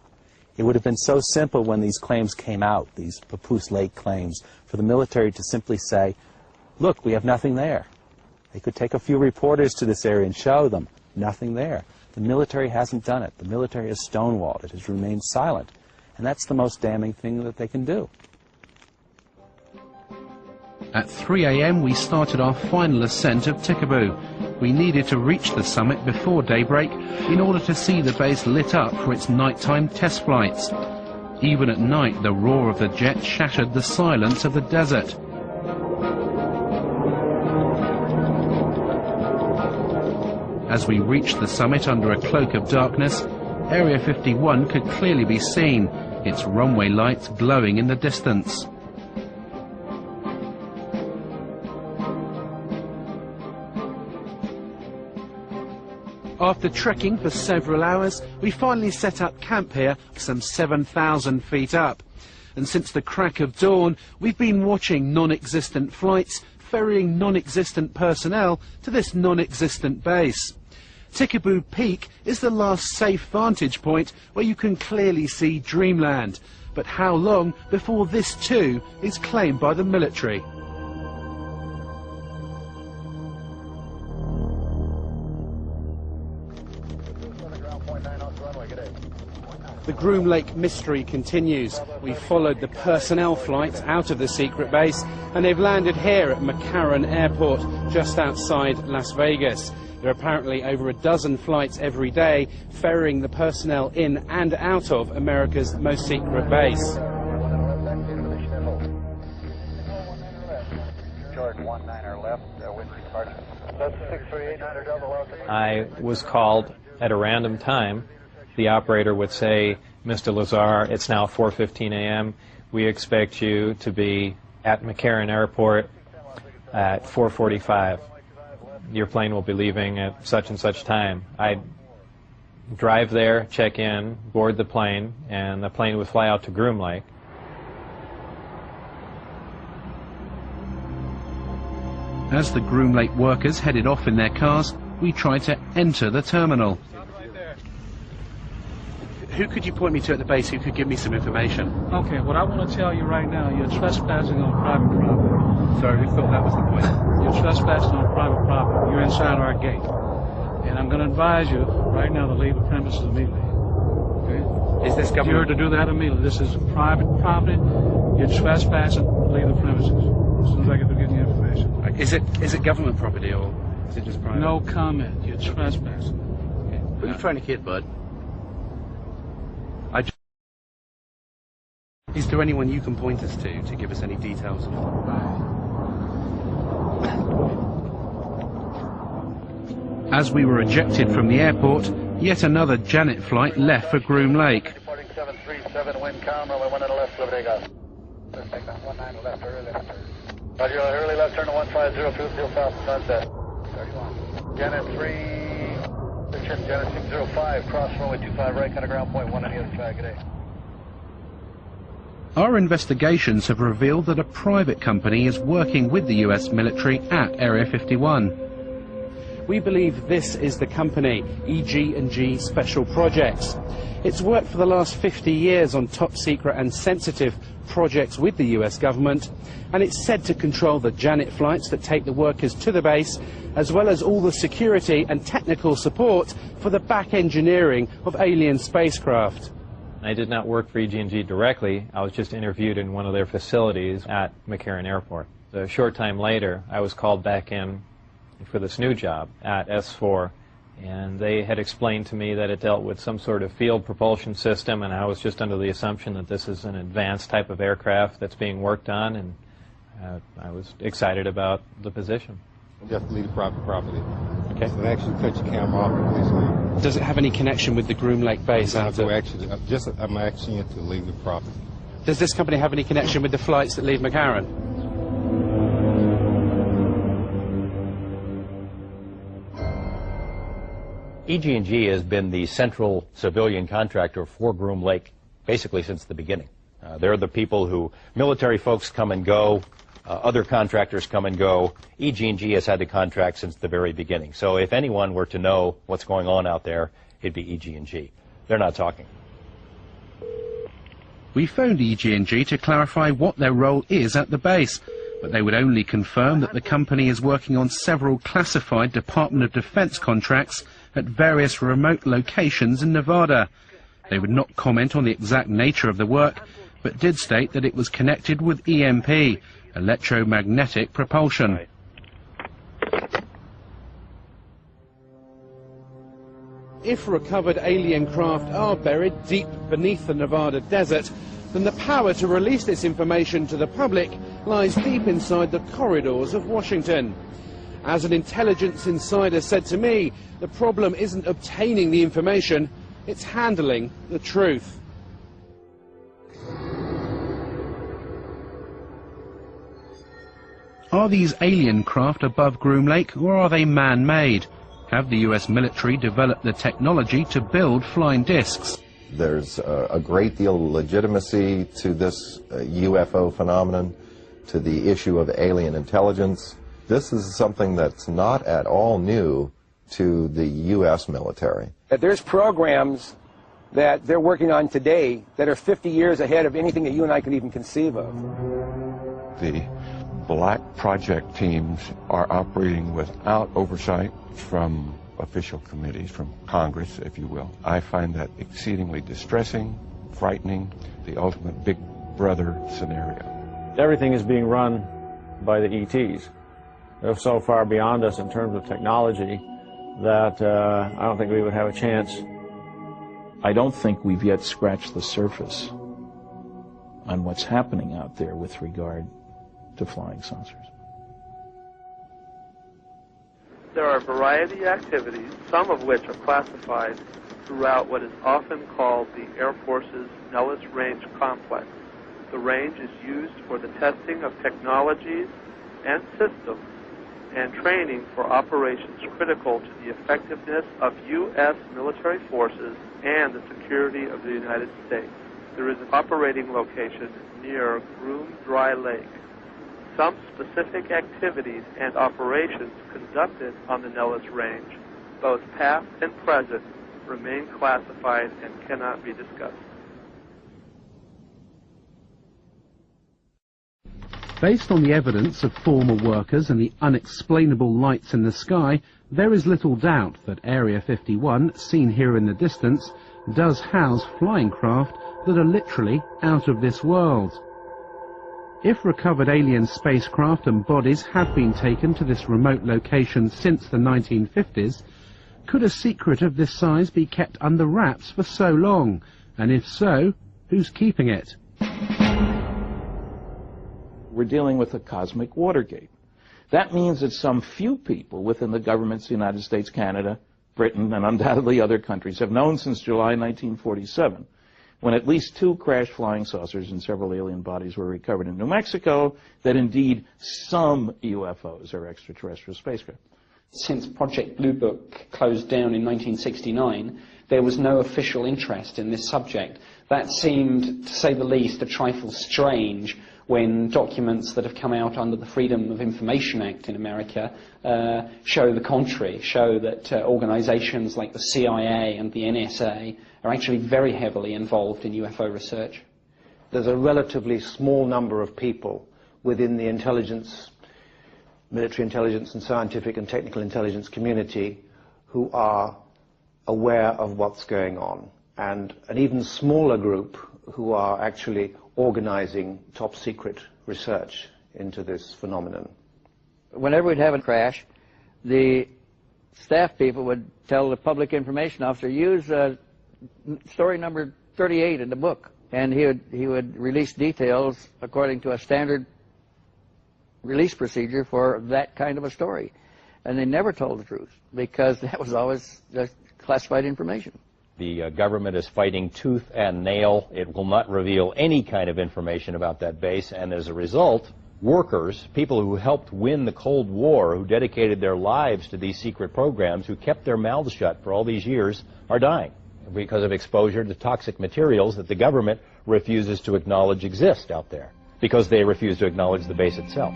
It would have been so simple when these claims came out, these Papoose Lake claims, for the military to simply say, look, we have nothing there. They could take a few reporters to this area and show them, nothing there. The military hasn't done it. The military has stonewalled. It has remained silent. And that's the most damning thing that they can do. At 3 a.m. we started our final ascent of Tikaboo. We needed to reach the summit before daybreak in order to see the base lit up for its nighttime test flights. Even at night, the roar of the jet shattered the silence of the desert. As we reached the summit under a cloak of darkness, Area 51 could clearly be seen, its runway lights glowing in the distance. After trekking for several hours, we finally set up camp here, some 7,000 feet up. And since the crack of dawn, we've been watching non-existent flights, ferrying non-existent personnel to this non-existent base. Tikaboo Peak is the last safe vantage point where you can clearly see Dreamland. But how long before this too is claimed by the military? The Groom Lake mystery continues. We followed the personnel flights out of the secret base, and they've landed here at McCarran Airport, just outside Las Vegas. There are apparently over a dozen flights every day, ferrying the personnel in and out of America's most secret base. I was called at a random time. The operator would say, "Mr. Lazar, it's now 4:15 a.m. We expect you to be at McCarran Airport at 4:45. Your plane will be leaving at such and such time." I'd drive there, check in, board the plane, and the plane would fly out to Groom Lake. As the Groom Lake workers headed off in their cars, we tried to enter the terminal. Who could you point me to at the base who could give me some information? Okay, what I want to tell you right now, you're trespassing on private property. Sorry, we thought that was the point. You're trespassing on private property. You're inside our gate. And I'm going to advise you right now to leave the premises immediately. Okay? Is this government? You're to do that immediately. This is private property. You're trespassing. Leave the premises as soon as I get to get the information. Is it government property or is it just private? No comment. You're trespassing. Okay. Who are you trying to kid, bud? Is there anyone you can point us to give us any details? As we were ejected from the airport, yet another Janet flight left for Groom Lake. Reporting 737, wind calm, runway 1 and a left, clear takeoff. Let's take that 19 left, early left. Roger, early left turn to 150, fuel seal south and sunset. 31. Janet 3, Janet 605, cross runway 25 right, kind of ground point 1 on the other side, good day. Our investigations have revealed that a private company is working with the US military at Area 51. We believe this is the company, EG&G Special Projects. It's worked for the last 50 years on top secret and sensitive projects with the US government, and it's said to control the Janet flights that take the workers to the base, as well as all the security and technical support for the back engineering of alien spacecraft. I did not work for EG&G directly. I was just interviewed in one of their facilities at McCarran Airport. A short time later, I was called back in for this new job at S4, and they had explained to me that it dealt with some sort of field propulsion system, and I was just under the assumption that this is an advanced type of aircraft that's being worked on, and I was excited about the position. You have to leave the private property. Okay. So actually cut your camera off and please leave. Does it have any connection with the Groom Lake base? I'm asking you to leave the property. Does this company have any connection with the flights that leave McCarran? EG&G has been the central civilian contractor for Groom Lake basically since the beginning. They're the people who military folks come and go, other contractors come and go. EG&G has had the contract since the very beginning. So if anyone were to know what's going on out there, it'd be EG&G. They're not talking. We phoned EG&G to clarify what their role is at the base, but they would only confirm that the company is working on several classified Department of Defense contracts at various remote locations in Nevada. They would not comment on the exact nature of the work, but did state that it was connected with EMP, electromagnetic propulsion. If recovered alien craft are buried deep beneath the Nevada desert, then the power to release this information to the public lies deep inside the corridors of Washington. As an intelligence insider said to me, the problem isn't obtaining the information, it's handling the truth. Are these alien craft above Groom Lake, or are they man-made? Have the US military developed the technology to build flying discs? There's a great deal of legitimacy to this UFO phenomenon, to the issue of alien intelligence. This is something that's not at all new to the US military. There's programs that they're working on today that are 50 years ahead of anything that you and I can even conceive of. The black project teams are operating without oversight from official committees, from Congress, if you will. I find that exceedingly distressing, frightening, the ultimate big brother scenario. Everything is being run by the ETs. They're so far beyond us in terms of technology that I don't think we would have a chance. I don't think we've yet scratched the surface on what's happening out there with regard to flying saucers. There are a variety of activities, some of which are classified throughout what is often called the Air Force's Nellis Range Complex. The range is used for the testing of technologies and systems and training for operations critical to the effectiveness of U.S. military forces and the security of the United States. There is an operating location near Groom Dry Lake. Some specific activities and operations conducted on the Nellis Range, both past and present, remain classified and cannot be discussed. Based on the evidence of former workers and the unexplainable lights in the sky, there is little doubt that Area 51, seen here in the distance, does house flying craft that are literally out of this world. If recovered alien spacecraft and bodies have been taken to this remote location since the 1950s, could a secret of this size be kept under wraps for so long? And if so, who's keeping it? We're dealing with a cosmic Watergate. That means that some few people within the governments of the United States, Canada, Britain, and undoubtedly other countries have known since July 1947, when at least 2 crashed flying saucers and several alien bodies were recovered in New Mexico, that indeed some UFOs are extraterrestrial spacecraft. Since Project Blue Book closed down in 1969, there was no official interest in this subject. That seemed, to say the least, a trifle strange when documents that have come out under the Freedom of Information Act in America show the contrary, show that organizations like the CIA and the NSA are actually very heavily involved in UFO research. There's a relatively small number of people within the intelligence, military intelligence and scientific and technical intelligence community who are aware of what's going on, and an even smaller group who are actually organizing top secret research into this phenomenon. Whenever we'd have a crash, the staff people would tell the public information officer, use story number 38 in the book, and he would release details according to a standard release procedure for that kind of a story. And they never told the truth, because that was always classified information. The government is fighting tooth and nail. It will not reveal any kind of information about that base, and as a result, workers, people who helped win the Cold War, who dedicated their lives to these secret programs, who kept their mouths shut for all these years, are dying because of exposure to toxic materials that the government refuses to acknowledge exist out there, because they refuse to acknowledge the base itself.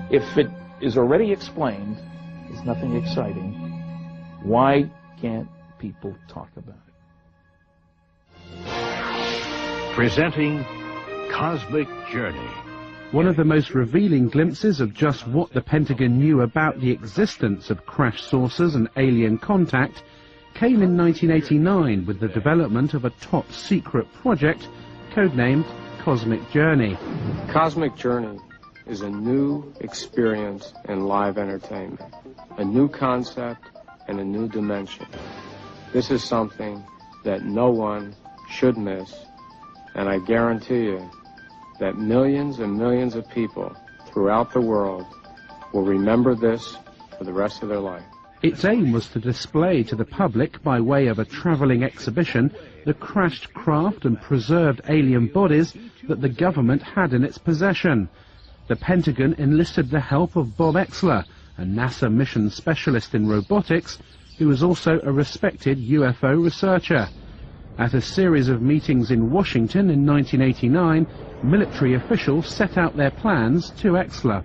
If it is already explained, there's nothing exciting, why can't people talk about it? Presenting Cosmic Journey. One of the most revealing glimpses of just what the Pentagon knew about the existence of crash saucers and alien contact came in 1989 with the development of a top-secret project codenamed Cosmic Journey. Cosmic Journey is a new experience in live entertainment, a new concept and a new dimension. This is something that no one should miss, and I guarantee you that millions and millions of people throughout the world will remember this for the rest of their life. Its aim was to display to the public, by way of a travelling exhibition, the crashed craft and preserved alien bodies that the government had in its possession. The Pentagon enlisted the help of Bob Exler, a NASA mission specialist in robotics, who was also a respected UFO researcher. At a series of meetings in Washington in 1989, military officials set out their plans to Exler.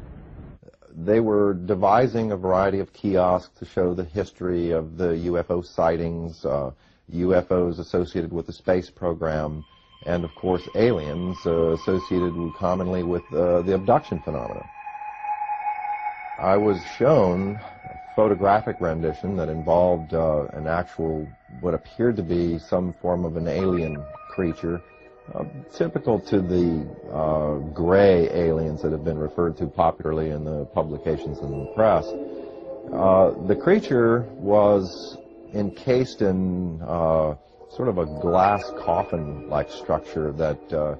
They were devising a variety of kiosks to show the history of the UFO sightings, UFOs associated with the space program, and of course aliens associated commonly with the abduction phenomena. I was shown a photographic rendition that involved an actual, what appeared to be some form of an alien creature, typical to the gray aliens that have been referred to popularly in the publications and the press. The creature was encased in sort of a glass coffin-like structure that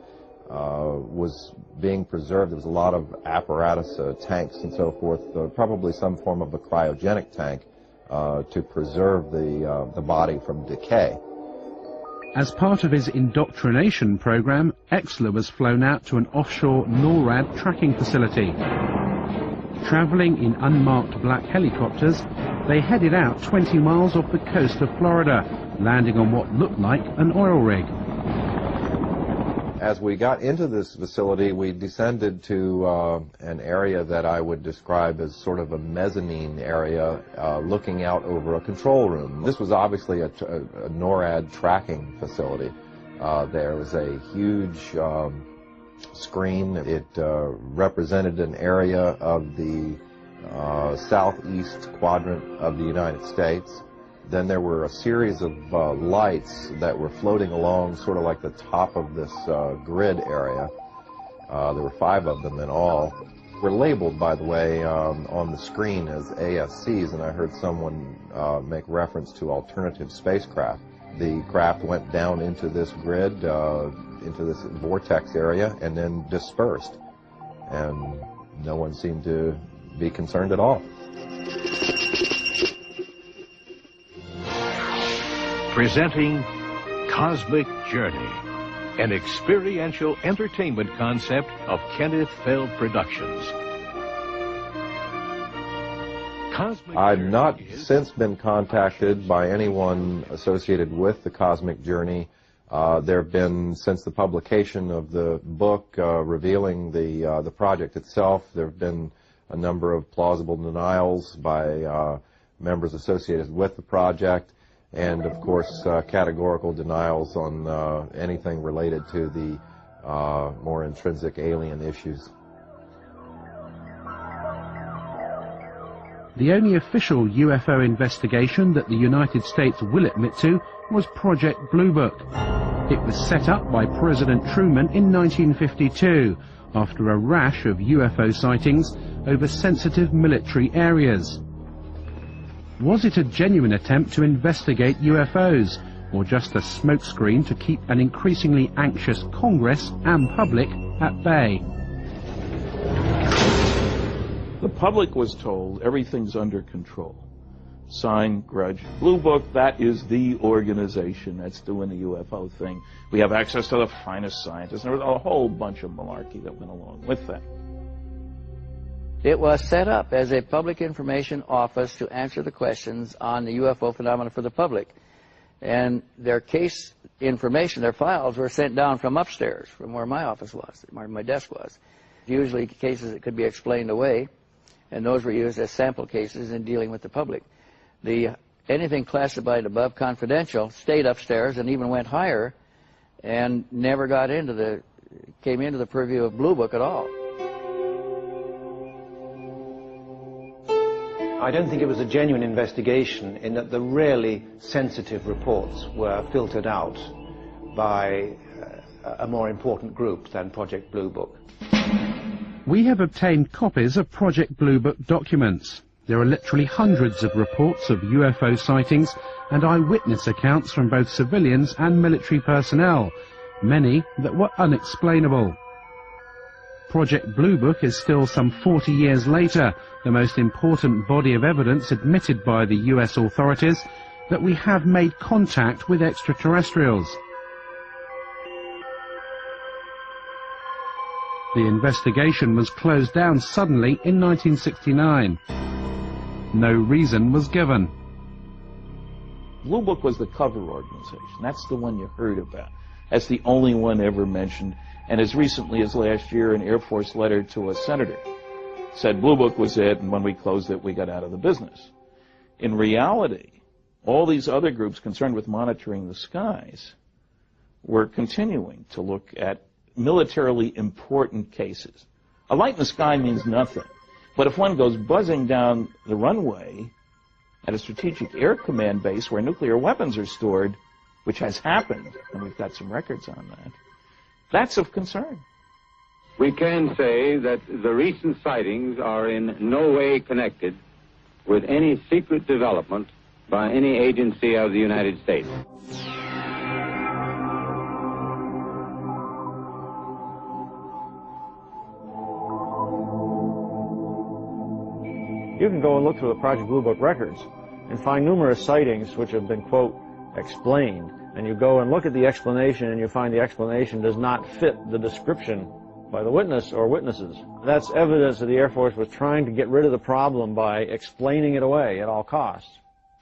was being preserved. There was a lot of apparatus, tanks and so forth, probably some form of a cryogenic tank to preserve the body from decay. As part of his indoctrination program, Exler was flown out to an offshore NORAD tracking facility. Traveling in unmarked black helicopters, they headed out 20 miles off the coast of Florida, landing on what looked like an oil rig. As we got into this facility, we descended to an area that I would describe as sort of a mezzanine area, looking out over a control room. This was obviously a NORAD tracking facility. There was a huge screen. It represented an area of the southeast quadrant of the United States. Then there were a series of lights that were floating along sort of like the top of this grid area. There were 5 of them in all. Were labeled, by the way, on the screen as ASCs, and I heard someone make reference to alternative spacecraft. The craft went down into this grid, into this vortex area, and then dispersed. And no one seemed to be concerned at all. Presenting Cosmic Journey, an experiential entertainment concept of Kenneth Feld Productions. I've not since been contacted by anyone associated with the Cosmic Journey. There have been, since the publication of the book revealing the project itself, there have been a number of plausible denials by members associated with the project, and of course categorical denials on anything related to the more intrinsic alien issues. The only official UFO investigation that the United States will admit to was Project Blue Book. It was set up by President Truman in 1952 after a rash of UFO sightings over sensitive military areas. Was it a genuine attempt to investigate UFOs, or just a smokescreen to keep an increasingly anxious Congress and public at bay? The public was told everything's under control. Sign, grudge. Blue Book, that is the organization that's doing the UFO thing. We have access to the finest scientists. There was a whole bunch of malarkey that went along with that. It was set up as a public information office to answer the questions on the UFO phenomena for the public. And their case information, their files, were sent down from upstairs, from where my office was, where my desk was. Usually cases that could be explained away, and those were used as sample cases in dealing with the public. Anything classified above confidential stayed upstairs and even went higher and never came into the purview of Blue Book at all. I don't think it was a genuine investigation in that the really sensitive reports were filtered out by a more important group than Project Blue Book. We have obtained copies of Project Blue Book documents. There are literally hundreds of reports of UFO sightings and eyewitness accounts from both civilians and military personnel, many that were unexplainable. Project Blue Book is still some 40 years later the most important body of evidence admitted by the US authorities that we have made contact with extraterrestrials. The investigation was closed down suddenly in 1969. No reason was given. Blue Book was the cover organization. That's the one you heard about. That's the only one ever mentioned. And as recently as last year, an Air Force letter to a senator said Blue Book was it, and when we closed it, we got out of the business. In reality, all these other groups concerned with monitoring the skies were continuing to look at militarily important cases. A light in the sky means nothing But if one goes buzzing down the runway at a strategic air command base where nuclear weapons are stored, which has happened, and we've got some records on that, that's of concern. We can say that the recent sightings are in no way connected with any secret development by any agency of the United States. You can go and look through the Project Blue Book records and find numerous sightings which have been, quote, explained. And you go and look at the explanation and you find the explanation does not fit the description by the witness or witnesses. That's evidence that the Air Force was trying to get rid of the problem by explaining it away at all costs.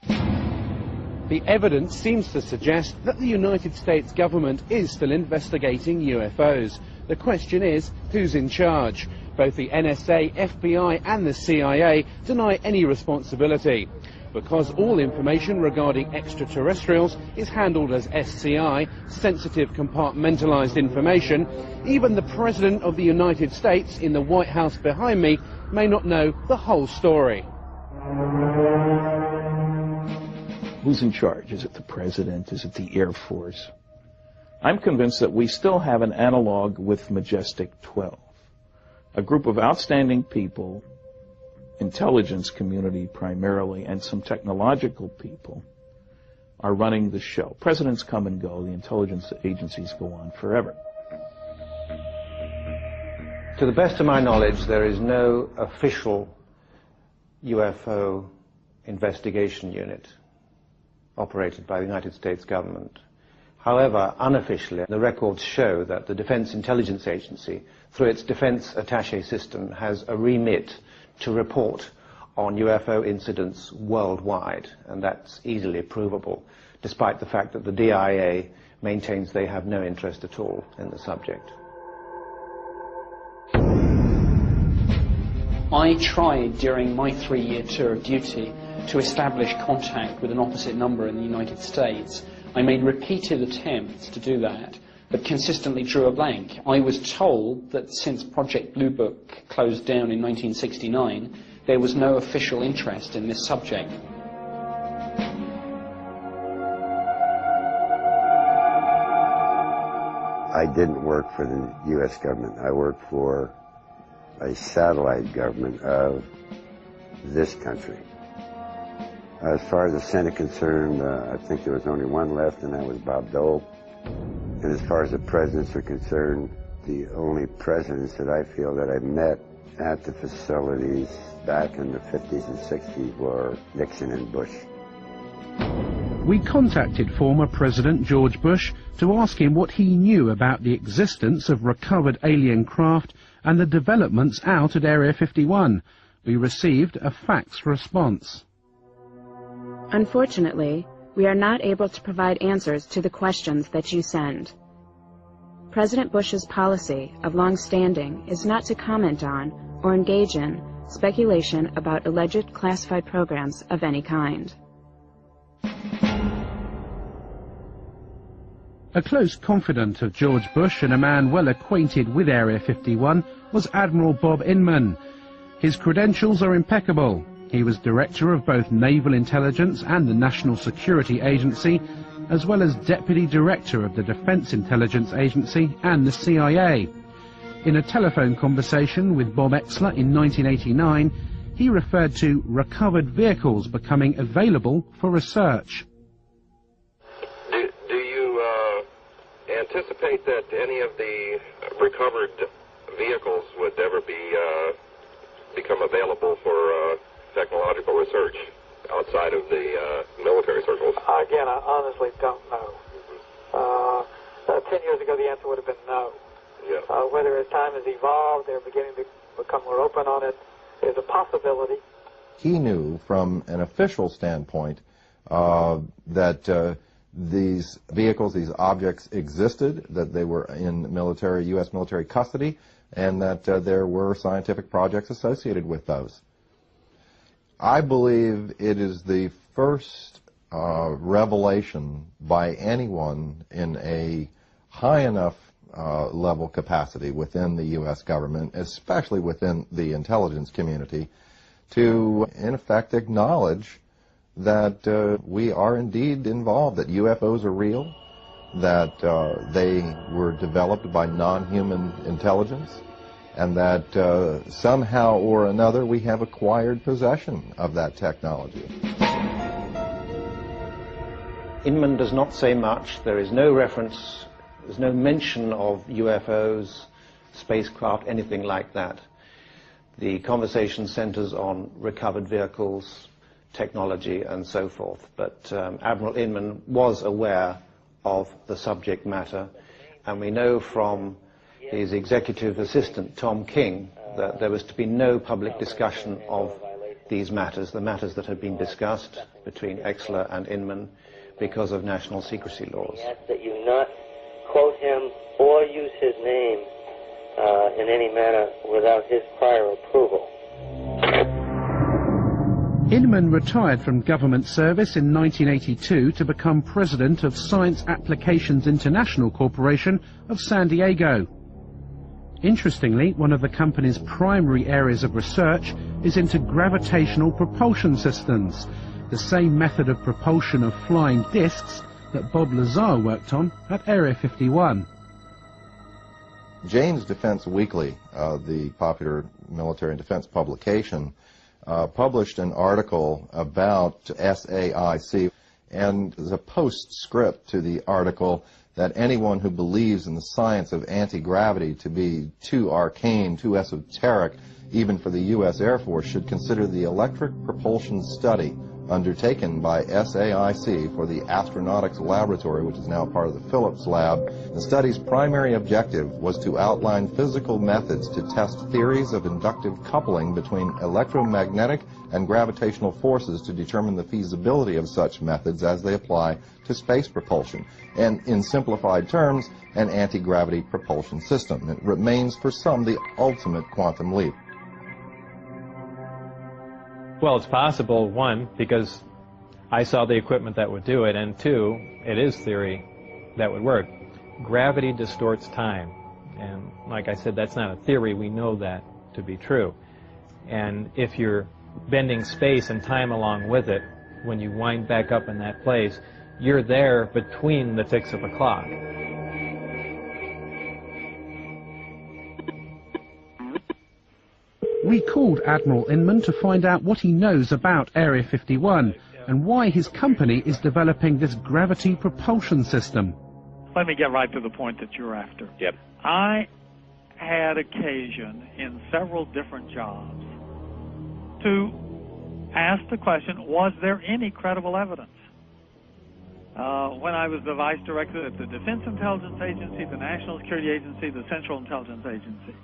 The evidence seems to suggest that the United States government is still investigating UFOs. The question is, who's in charge? Both the NSA, FBI and the CIA deny any responsibility. Because all information regarding extraterrestrials is handled as SCI, sensitive compartmentalized information, even the President of the United States in the White House behind me may not know the whole story. Who's in charge? Is it the President? Is it the Air Force? I'm convinced that we still have an analog with Majestic 12. A group of outstanding people, intelligence community primarily, and some technological people are running the show. Presidents come and go. The intelligence agencies go on forever. To the best of my knowledge, there is no official UFO investigation unit operated by the United States government. However, unofficially, the records show that the Defense Intelligence Agency, through its Defense Attaché system, has a remit to report on UFO incidents worldwide, and that's easily provable, despite the fact that the DIA maintains they have no interest at all in the subject. I tried during my 3-year tour of duty to establish contact with an opposite number in the United States. I made repeated attempts to do that, but consistently drew a blank. I was told that since Project Blue Book closed down in 1969, there was no official interest in this subject. I didn't work for the U.S. government. I worked for a satellite government of this country. As far as the Senate concerned, I think there was only one left, and that was Bob Dole. And as far as the presidents are concerned, the only presidents that I feel that I met at the facilities back in the 50s and 60s were Nixon and Bush. We contacted former President George Bush to ask him what he knew about the existence of recovered alien craft and the developments out at Area 51. We received a fax response. Unfortunately, we are not able to provide answers to the questions that you send. President Bush's policy of long-standing is not to comment on or engage in speculation about alleged classified programs of any kind. A close confidant of George Bush and a man well acquainted with Area 51 was Admiral Bob Inman. His credentials are impeccable. He was director of both Naval Intelligence and the National Security Agency, as well as deputy director of the Defense Intelligence Agency and the CIA. In a telephone conversation with Bob Exler in 1989, he referred to recovered vehicles becoming available for research. Do you anticipate that any of the recovered vehicles would ever become available for technological research outside of the military circles? Again, I honestly don't know. 10 years ago, the answer would have been no. Yeah. Whether as time has evolved, they're beginning to become more open on it, is a possibility. He knew from an official standpoint that these vehicles, these objects existed, that they were in military, U.S. military custody, and that there were scientific projects associated with those. I believe it is the first revelation by anyone in a high enough level capacity within the U.S. government, especially within the intelligence community, to, in effect, acknowledge that we are indeed involved, that UFOs are real, that they were developed by non-human intelligence, and that somehow or another we have acquired possession of that technology. Inman does not say much. There is no reference, there's no mention of UFOs, spacecraft, anything like that. The conversation centers on recovered vehicles, technology, and so forth. But Admiral Inman was aware of the subject matter, and we know from his executive assistant, Tom King, that there was to be no public discussion of these matters, the matters that had been discussed between Exler and Inman, because of national secrecy laws. We ask that you not quote him or use his name in any manner without his prior approval. Inman retired from government service in 1982 to become president of Science Applications International Corporation of San Diego. Interestingly, one of the company's primary areas of research is into gravitational propulsion systems, the same method of propulsion of flying discs that Bob Lazar worked on at Area 51. Jane's Defense Weekly, the popular military and defense publication, published an article about SAIC, and as a postscript to the article that anyone who believes in the science of anti-gravity to be too arcane, too esoteric, even for the U.S. Air Force, should consider the electric propulsion study undertaken by SAIC for the Astronautics Laboratory, which is now part of the Phillips Lab. The study's primary objective was to outline physical methods to test theories of inductive coupling between electromagnetic and gravitational forces to determine the feasibility of such methods as they apply to space propulsion, and in simplified terms, an anti-gravity propulsion system. It remains for some the ultimate quantum leap. Well, it's possible, one, because I saw the equipment that would do it, and two, it is theory that would work. Gravity distorts time, and like I said, that's not a theory, we know that to be true. And if you're bending space and time along with it, when you wind back up in that place, you're there between the ticks of a clock. We called Admiral Inman to find out what he knows about Area 51 and why his company is developing this gravity propulsion system. Let me get right to the point that you're after. Yep. I had occasion in several different jobs to ask the question, was there any credible evidence? When I was the vice director at the Defense Intelligence Agency, the National Security Agency, the Central Intelligence Agency,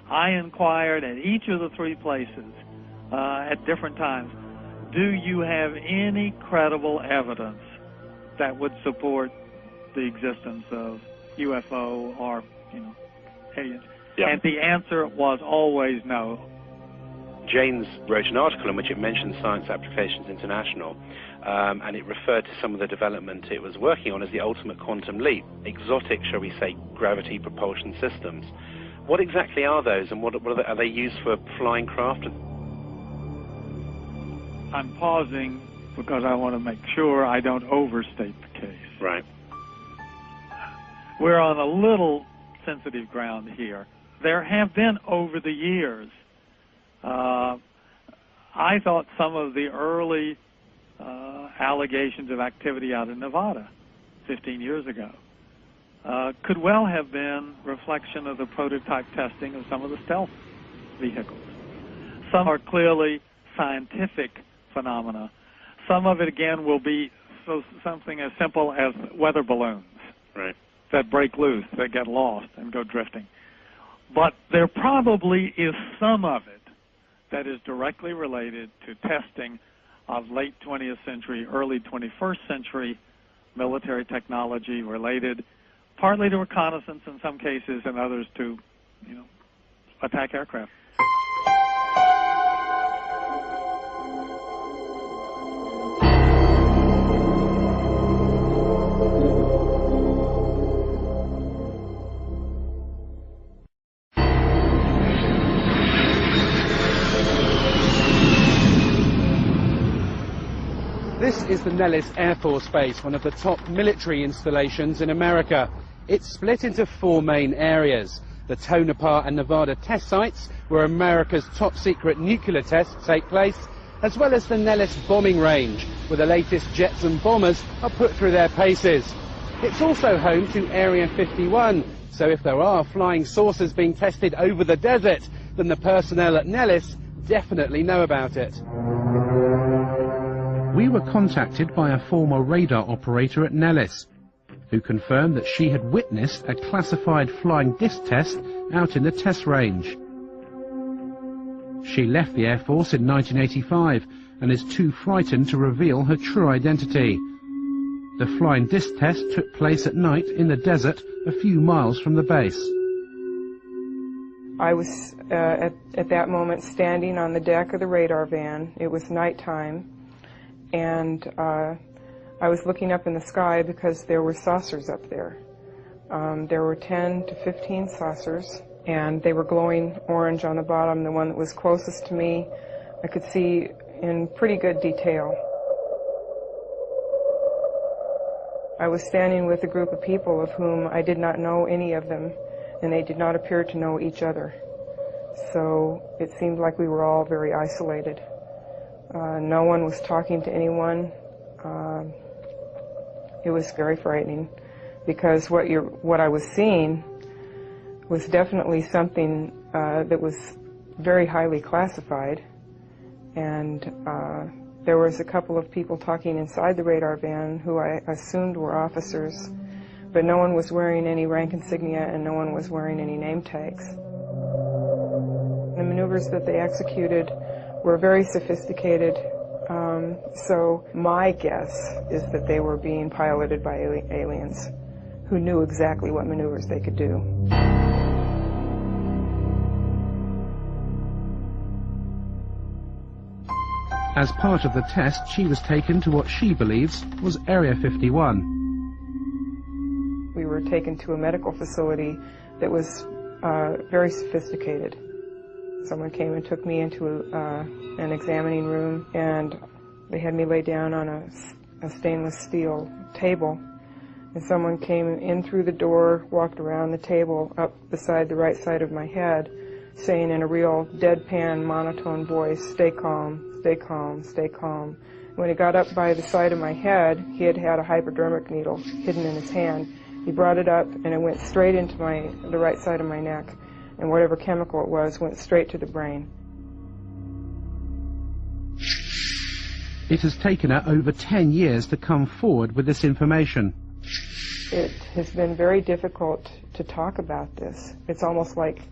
I inquired at each of the three places at different times, do you have any credible evidence that would support the existence of UFO or, aliens? Yeah. And the answer was always no. Janes wrote an article in which it mentioned Science Applications International, and it referred to some of the development it was working on as the ultimate quantum leap, exotic, shall we say, gravity propulsion systems. What exactly are those, and what are they used for flying craft? I'm pausing because I want to make sure I don't overstate the case. Right. We're on a little sensitive ground here. There have been, over the years, I thought some of the early allegations of activity out in Nevada 15 years ago could well have been reflection of the prototype testing of some of the stealth vehicles. Some are clearly scientific phenomena. Some of it, again, will be something as simple as weather balloons, right, that break loose, that get lost and go drifting. But there probably is some of it that is directly related to testing of late 20th century, early 21st century military technology related partly to reconnaissance in some cases and others to, attack aircraft. the Nellis Air Force Base, one of the top military installations in America. It's split into 4 main areas. The Tonopah and Nevada test sites, where America's top-secret nuclear tests take place, as well as the Nellis bombing range, where the latest jets and bombers are put through their paces. It's also home to Area 51, so if there are flying saucers being tested over the desert, then the personnel at Nellis definitely know about it. We were contacted by a former radar operator at Nellis, who confirmed that she had witnessed a classified flying disc test out in the test range. She left the Air Force in 1985 and is too frightened to reveal her true identity. The flying disc test took place at night in the desert a few miles from the base. I was at that moment standing on the deck of the radar van. It was nighttime, and I was looking up in the sky because there were saucers up there. There were 10 to 15 saucers, and they were glowing orange on the bottom. The one that was closest to me, I could see in pretty good detail. I was standing with a group of people of whom I did not know any of them, and they did not appear to know each other. So it seemed like we were all very isolated. No one was talking to anyone. It was very frightening, because what I was seeing was definitely something that was very highly classified, and there was a couple of people talking inside the radar van who I assumed were officers, but no one was wearing any rank insignia and no one was wearing any name tags. The maneuvers that they executed were very sophisticated, so my guess is that they were being piloted by aliens who knew exactly what maneuvers they could do. As part of the test, she was taken to what she believes was Area 51. We were taken to a medical facility that was very sophisticated. Someone came and took me into an examining room, and they had me lay down on a stainless steel table. And someone came in through the door, walked around the table up beside the right side of my head, saying in a real deadpan, monotone voice, "Stay calm, stay calm, stay calm." When he got up by the side of my head, he had a hypodermic needle hidden in his hand. He brought it up, and it went straight into the right side of my neck, and whatever chemical it was went straight to the brain. It has taken her over 10 years to come forward with this information. It has been very difficult to talk about this. It's almost like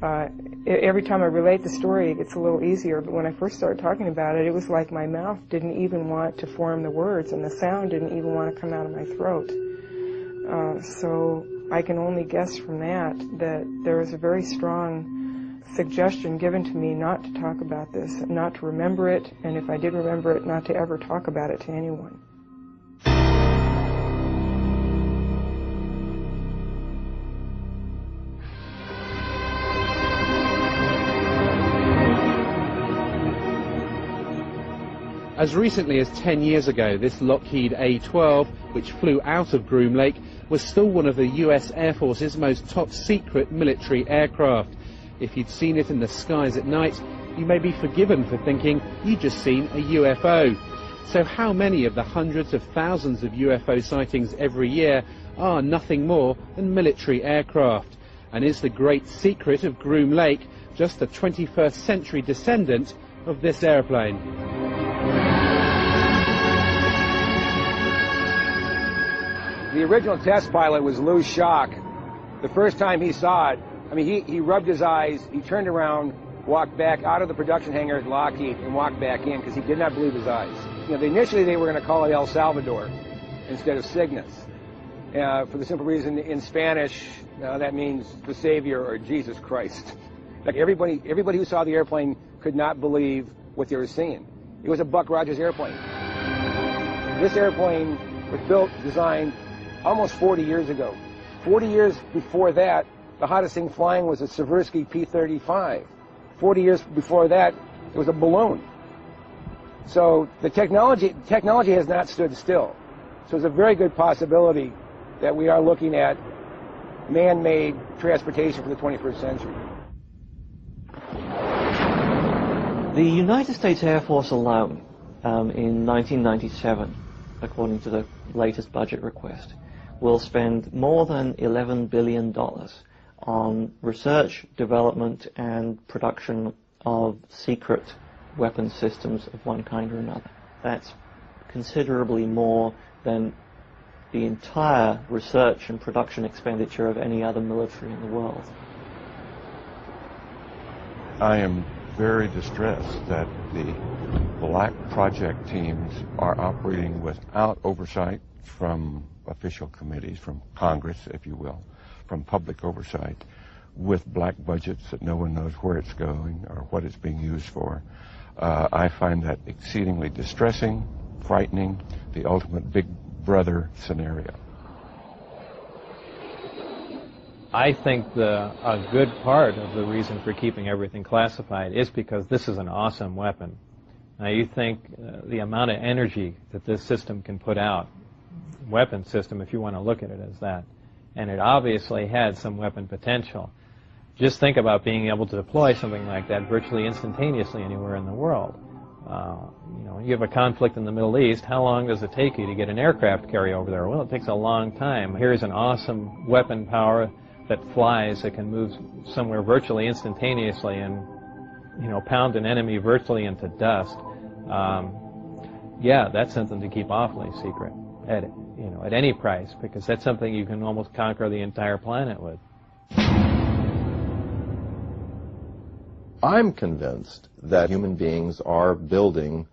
every time I relate the story, it gets a little easier, but when I first started talking about it, it was like my mouth didn't even want to form the words, and the sound didn't even want to come out of my throat. So I can only guess from that there was a very strong suggestion given to me not to talk about this, not to remember it, and if I did remember it, not to ever talk about it to anyone. As recently as 10 years ago, this Lockheed A-12, which flew out of Groom Lake, was still one of the US Air Force's most top-secret military aircraft. If you'd seen it in the skies at night, you may be forgiven for thinking you'd just seen a UFO. So how many of the hundreds of thousands of UFO sightings every year are nothing more than military aircraft? And is the great secret of Groom Lake just a 21st century descendant of this airplane? The original test pilot was Lou Schock. The first time he saw it, I mean, he rubbed his eyes, he turned around, walked back out of the production hangar at Lockheed and walked back in because he did not believe his eyes. You know, initially they were going to call it El Salvador instead of Cygnus. For the simple reason, in Spanish, that means the Savior or Jesus Christ. Like everybody who saw the airplane could not believe what they were seeing. It was a Buck Rogers airplane. This airplane was built, designed almost 40 years ago. 40 years before that, the hottest thing flying was a Seversky P-35. 40 years before that, it was a balloon. So the technology has not stood still. So it's a very good possibility that we are looking at man-made transportation for the 21st century. The United States Air Force alone, in 1997, according to the latest budget request, will spend more than $11 billion on research, development, and production of secret weapons systems of one kind or another. That's considerably more than the entire research and production expenditure of any other military in the world. I am very distressed that the black project teams are operating without oversight from official committees, from Congress, if you will, from public oversight, with black budgets that no one knows where it's going or what it's being used for. I find that exceedingly distressing, frightening, the ultimate big brother scenario. I think a good part of the reason for keeping everything classified is because this is an awesome weapon. Now you think the amount of energy that this system can put out, weapon system if you want to look at it as that, and it obviously had some weapon potential. Just think about being able to deploy something like that virtually instantaneously anywhere in the world. You know, you have a conflict in the Middle East, how long does it take you to get an aircraft carry over there? Well, it takes a long time. Here's an awesome weapon power that flies, that can move somewhere virtually instantaneously and, you know, pound an enemy virtually into dust. Yeah, that's something to keep awfully secret at any price, because that's something you can almost conquer the entire planet with. I'm convinced that human beings are building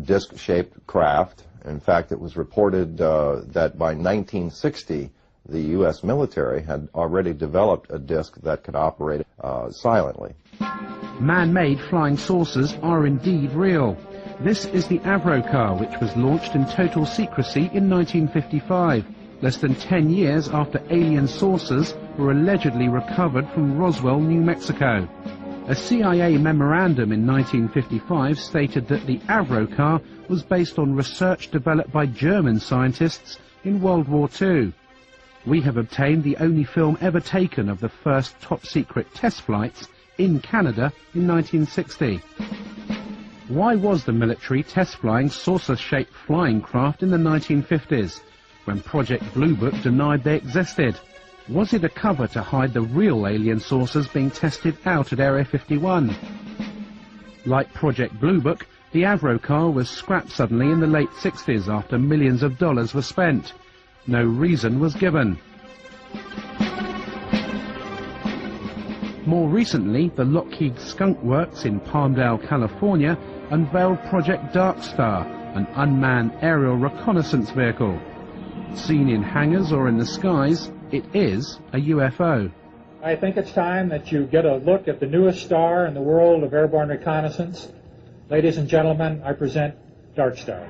disc-shaped craft. In fact, it was reported that by 1960, the U.S. military had already developed a disc that could operate silently. Man-made flying saucers are indeed real. This is the Avrocar, which was launched in total secrecy in 1955, less than 10 years after alien saucers were allegedly recovered from Roswell, New Mexico. A CIA memorandum in 1955 stated that the Avrocar was based on research developed by German scientists in World War II. We have obtained the only film ever taken of the first top-secret test flights in Canada in 1960. Why was the military test-flying saucer-shaped flying craft in the 1950s, when Project Blue Book denied they existed? Was it a cover to hide the real alien saucers being tested out at Area 51? Like Project Blue Book, the Avrocar was scrapped suddenly in the late 60s after millions of dollars were spent. No reason was given. More recently, the Lockheed Skunk Works in Palmdale, California, unveiled Project Dark Star, an unmanned aerial reconnaissance vehicle. Seen in hangars or in the skies, it is a UFO. I think it's time that you get a look at the newest star in the world of airborne reconnaissance. Ladies and gentlemen, I present Dark Star.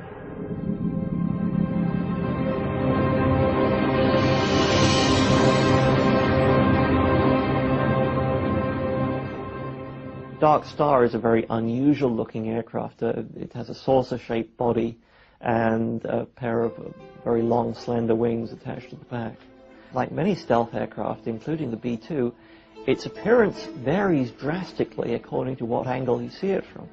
Dark Star is a very unusual looking aircraft. It has a saucer-shaped body and a pair of very long, slender wings attached to the back. Like many stealth aircraft, including the B-2, its appearance varies drastically according to what angle you see it from.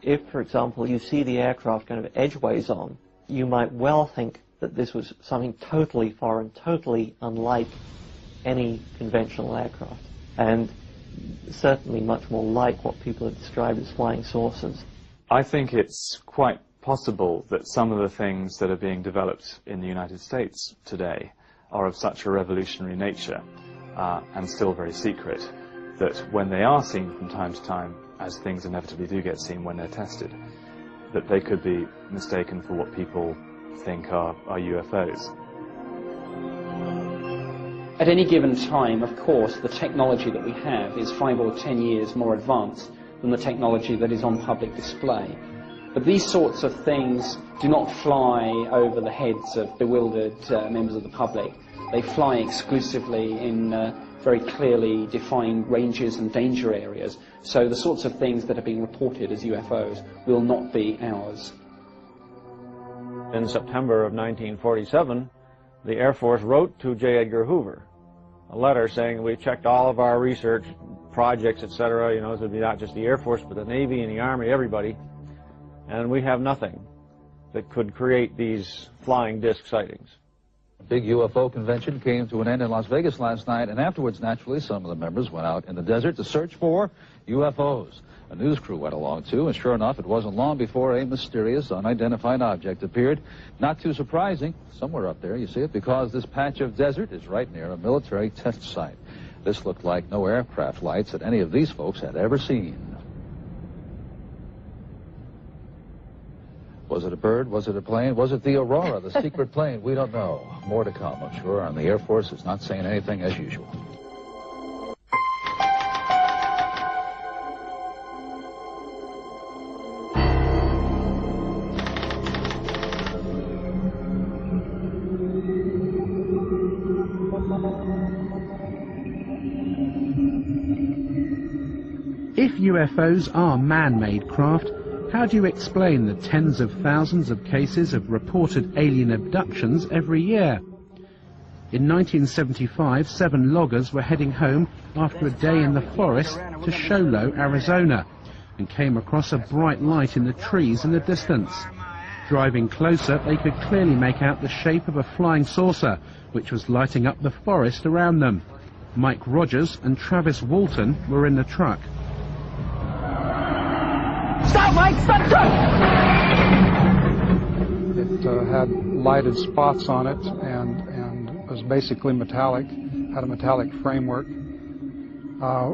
If, for example, you see the aircraft kind of edgeways on, you might well think that this was something totally foreign, totally unlike any conventional aircraft, and certainly much more like what people have described as flying saucers. I think it's quite possible that some of the things that are being developed in the United States today are of such a revolutionary nature and still very secret that when they are seen from time to time, as things inevitably do get seen when they're tested, that they could be mistaken for what people think are UFOs. At any given time, of course, the technology that we have is 5 or 10 years more advanced than the technology that is on public display. But these sorts of things do not fly over the heads of bewildered members of the public. They fly exclusively in very clearly defined ranges and danger areas. So the sorts of things that are being reported as UFOs will not be ours. In September of 1947, the Air Force wrote to J. Edgar Hoover a letter saying, we checked all of our research projects, etc., you know, it would be not just the Air Force, but the Navy and the Army, everybody, and we have nothing that could create these flying disc sightings. A big UFO convention came to an end in Las Vegas last night, and afterwards, naturally, some of the members went out in the desert to search for UFOs. A news crew went along, too, and sure enough, it wasn't long before a mysterious, unidentified object appeared. Not too surprising, somewhere up there, you see it, because this patch of desert is right near a military test site. This looked like no aircraft lights that any of these folks had ever seen. Was it a bird? Was it a plane? Was it the Aurora, the secret plane? We don't know. More to come, I'm sure, and the Air Force is not saying anything as usual. If UFOs are man-made craft, how do you explain the tens of thousands of cases of reported alien abductions every year? In 1975, 7 loggers were heading home after a day in the forest to Show Low, Arizona, and came across a bright light in the trees in the distance. Driving closer, they could clearly make out the shape of a flying saucer, which was lighting up the forest around them. Mike Rogers and Travis Walton were in the truck. Stop, Mike! Stop the truck! It had lighted spots on it and was basically metallic, had a metallic framework.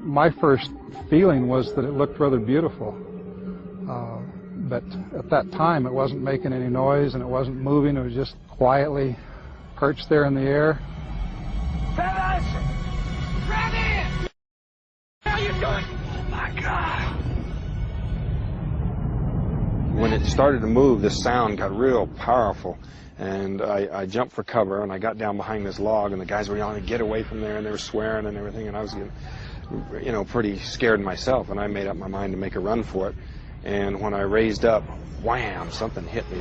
My first feeling was that it looked rather beautiful. But at that time it wasn't making any noise and it wasn't moving, it was just quietly perched there in the air. Travis! Travis! How are you doing? Oh my God! When it started to move, the sound got real powerful, and I jumped for cover, and I got down behind this log, and the guys were yelling, "Get away from there," and they were swearing and everything, and I was getting, you know, pretty scared myself, and I made up my mind to make a run for it. And when I raised up, wham, something hit me.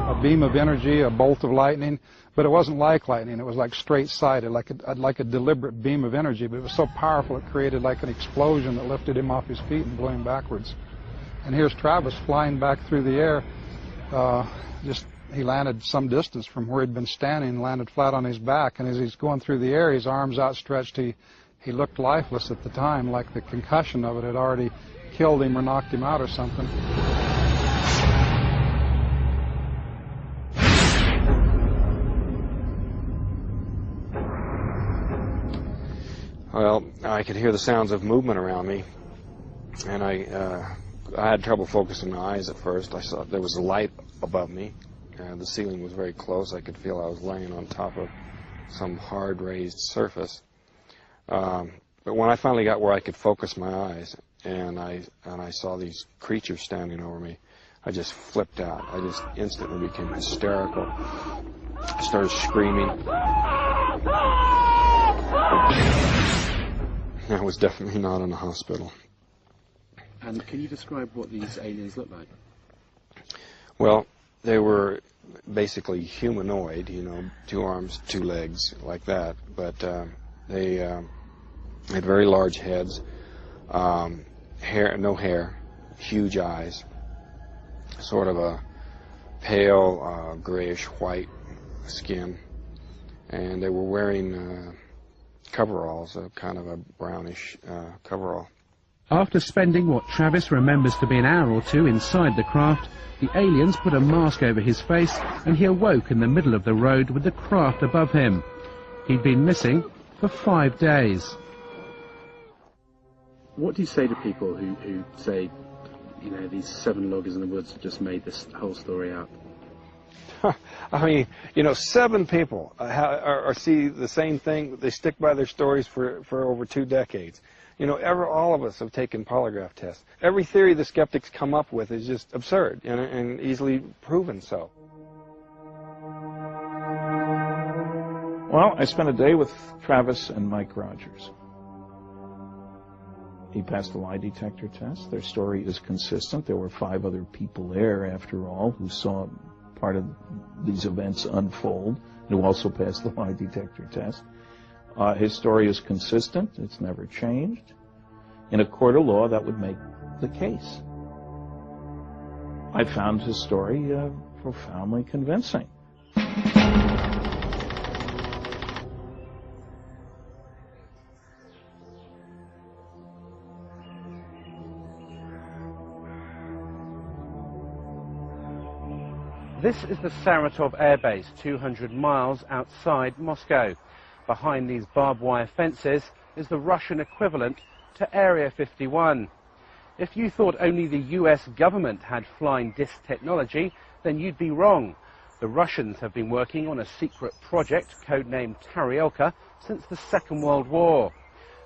A beam of energy, a bolt of lightning, but it wasn't like lightning, it was like straight-sided, like a deliberate beam of energy, but it was so powerful it created like an explosion that lifted him off his feet and blew him backwards. And here's Travis flying back through the air. He landed some distance from where he'd been standing, landed flat on his back, and as he's going through the air, his arms outstretched, he looked lifeless at the time, like the concussion of it had already killed him or knocked him out or something. Well, I could hear the sounds of movement around me, and I had trouble focusing my eyes at first. I saw there was a light above me, and the ceiling was very close. I could feel I was laying on top of some hard raised surface. But when I finally got where I could focus my eyes, and I saw these creatures standing over me, I just flipped out. I just instantly became hysterical. I started screaming. I was definitely not in a hospital. And can you describe what these aliens look like? Well, they were basically humanoid, you know, 2 arms, 2 legs, like that. But they had very large heads, no hair, huge eyes, sort of a pale grayish-white skin, and they were wearing coveralls, kind of a brownish coverall. After spending what Travis remembers to be an hour or 2 inside the craft, the aliens put a mask over his face and he awoke in the middle of the road with the craft above him. He'd been missing for 5 days. What do you say to people who say, you know, these 7 loggers in the woods have just made this whole story up? I mean, you know, 7 people see the same thing. They stick by their stories for over 2 decades. You know, all of us have taken polygraph tests. Every theory the skeptics come up with is just absurd and easily proven so. Well, Well, I spent a day with Travis and Mike Rogers. He passed the lie detector test. Their story is consistent. There were 5 other people there, after all, who saw part of these events unfold, who also passed the lie detector test. His story is consistent. It's never changed. In a court of law, that would make the case. I found his story profoundly convincing. This is the Saratov Air Base, 200 miles outside Moscow. Behind these barbed wire fences is the Russian equivalent to Area 51. If you thought only the US government had flying disc technology, then you'd be wrong. The Russians have been working on a secret project codenamed Taryelka since the Second World War.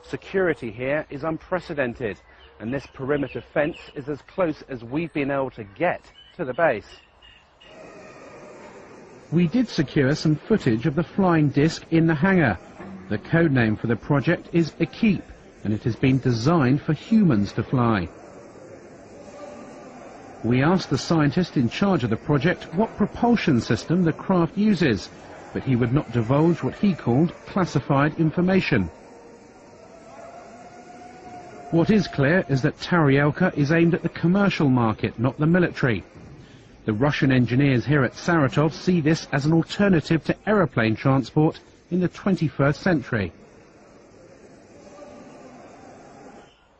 Security here is unprecedented, and this perimeter fence is as close as we've been able to get to the base. We did secure some footage of the flying disc in the hangar. The codename for the project is Ekip, and it has been designed for humans to fly. We asked the scientist in charge of the project what propulsion system the craft uses, but he would not divulge what he called classified information. What is clear is that Taryelka is aimed at the commercial market, not the military. The Russian engineers here at Saratov see this as an alternative to aeroplane transport in the 21st century.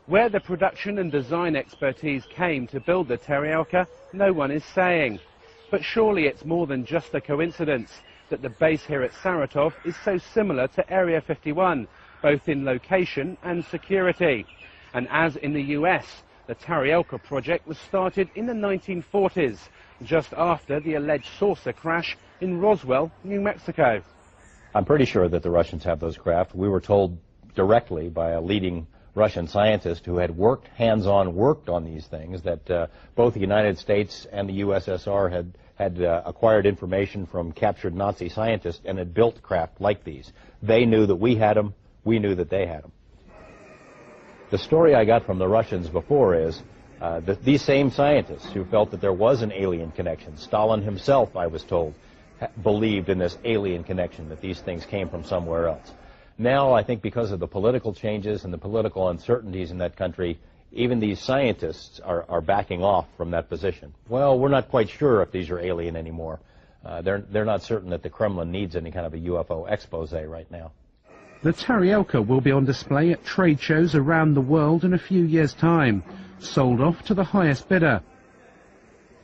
Where the production and design expertise came to build the Taryelka, no one is saying. But surely it's more than just a coincidence that the base here at Saratov is so similar to Area 51, both in location and security. And as in the US, the Taryelka project was started in the 1940s, just after the alleged saucer crash in Roswell, New Mexico. I'm pretty sure that the Russians have those craft. We were told directly by a leading Russian scientist who had worked on these things, that both the United States and the USSR had acquired information from captured Nazi scientists and had built craft like these. They knew that we had them. We knew that they had them. The story I got from the Russians before is that these same scientists who felt that there was an alien connection, Stalin himself, I was told, believed in this alien connection, that these things came from somewhere else. Now, I think because of the political changes and the political uncertainties in that country, even these scientists are backing off from that position. Well, we're not quite sure if these are alien anymore. They're not certain that the Kremlin needs any kind of a UFO expose right now. The Taryelka will be on display at trade shows around the world in a few years' time, sold off to the highest bidder.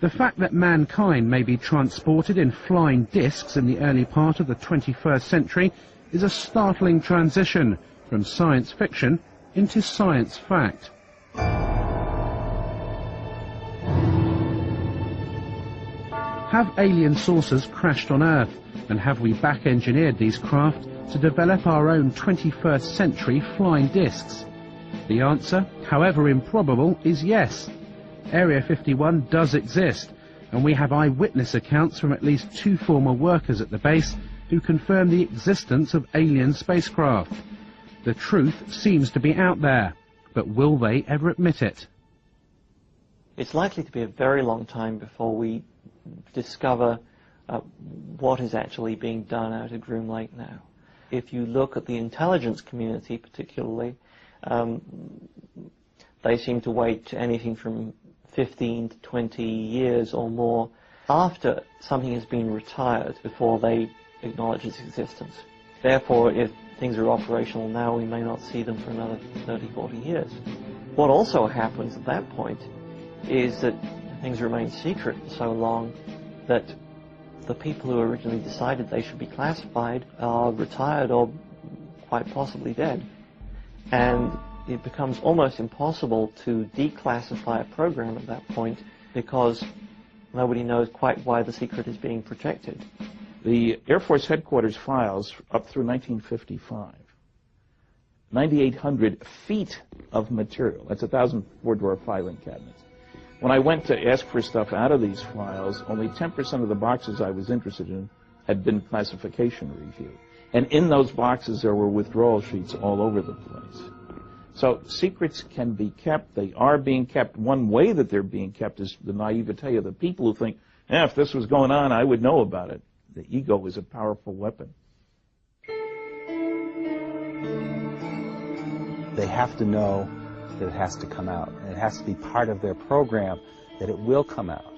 The fact that mankind may be transported in flying discs in the early part of the 21st century is a startling transition from science fiction into science fact. Have alien saucers crashed on Earth, and have we back-engineered these craft to develop our own 21st century flying discs? The answer, however improbable, is yes. Area 51 does exist, and we have eyewitness accounts from at least 2 former workers at the base who confirm the existence of alien spacecraft. The truth seems to be out there, but will they ever admit it? It's likely to be a very long time before we discover what is actually being done out at Groom Lake now. If you look at the intelligence community particularly, they seem to wait anything from 15 to 20 years or more after something has been retired before they acknowledge its existence. Therefore, if things are operational now, we may not see them for another 30, 40 years. What also happens at that point is that things remain secret for so long that the people who originally decided they should be classified are retired or quite possibly dead. And it becomes almost impossible to declassify a program at that point because nobody knows quite why the secret is being protected. The Air Force headquarters files up through 1955, 9,800 feet of material. That's 1,000 four-drawer filing cabinets. When I went to ask for stuff out of these files, only 10% of the boxes I was interested in had been classification reviewed. And in those boxes there were withdrawal sheets all over the place. So secrets can be kept. They are being kept. One way that they're being kept is the naivete of the people who think, if this was going on, I would know about it. The ego is a powerful weapon. They have to know that it has to come out. And it has to be part of their program that it will come out.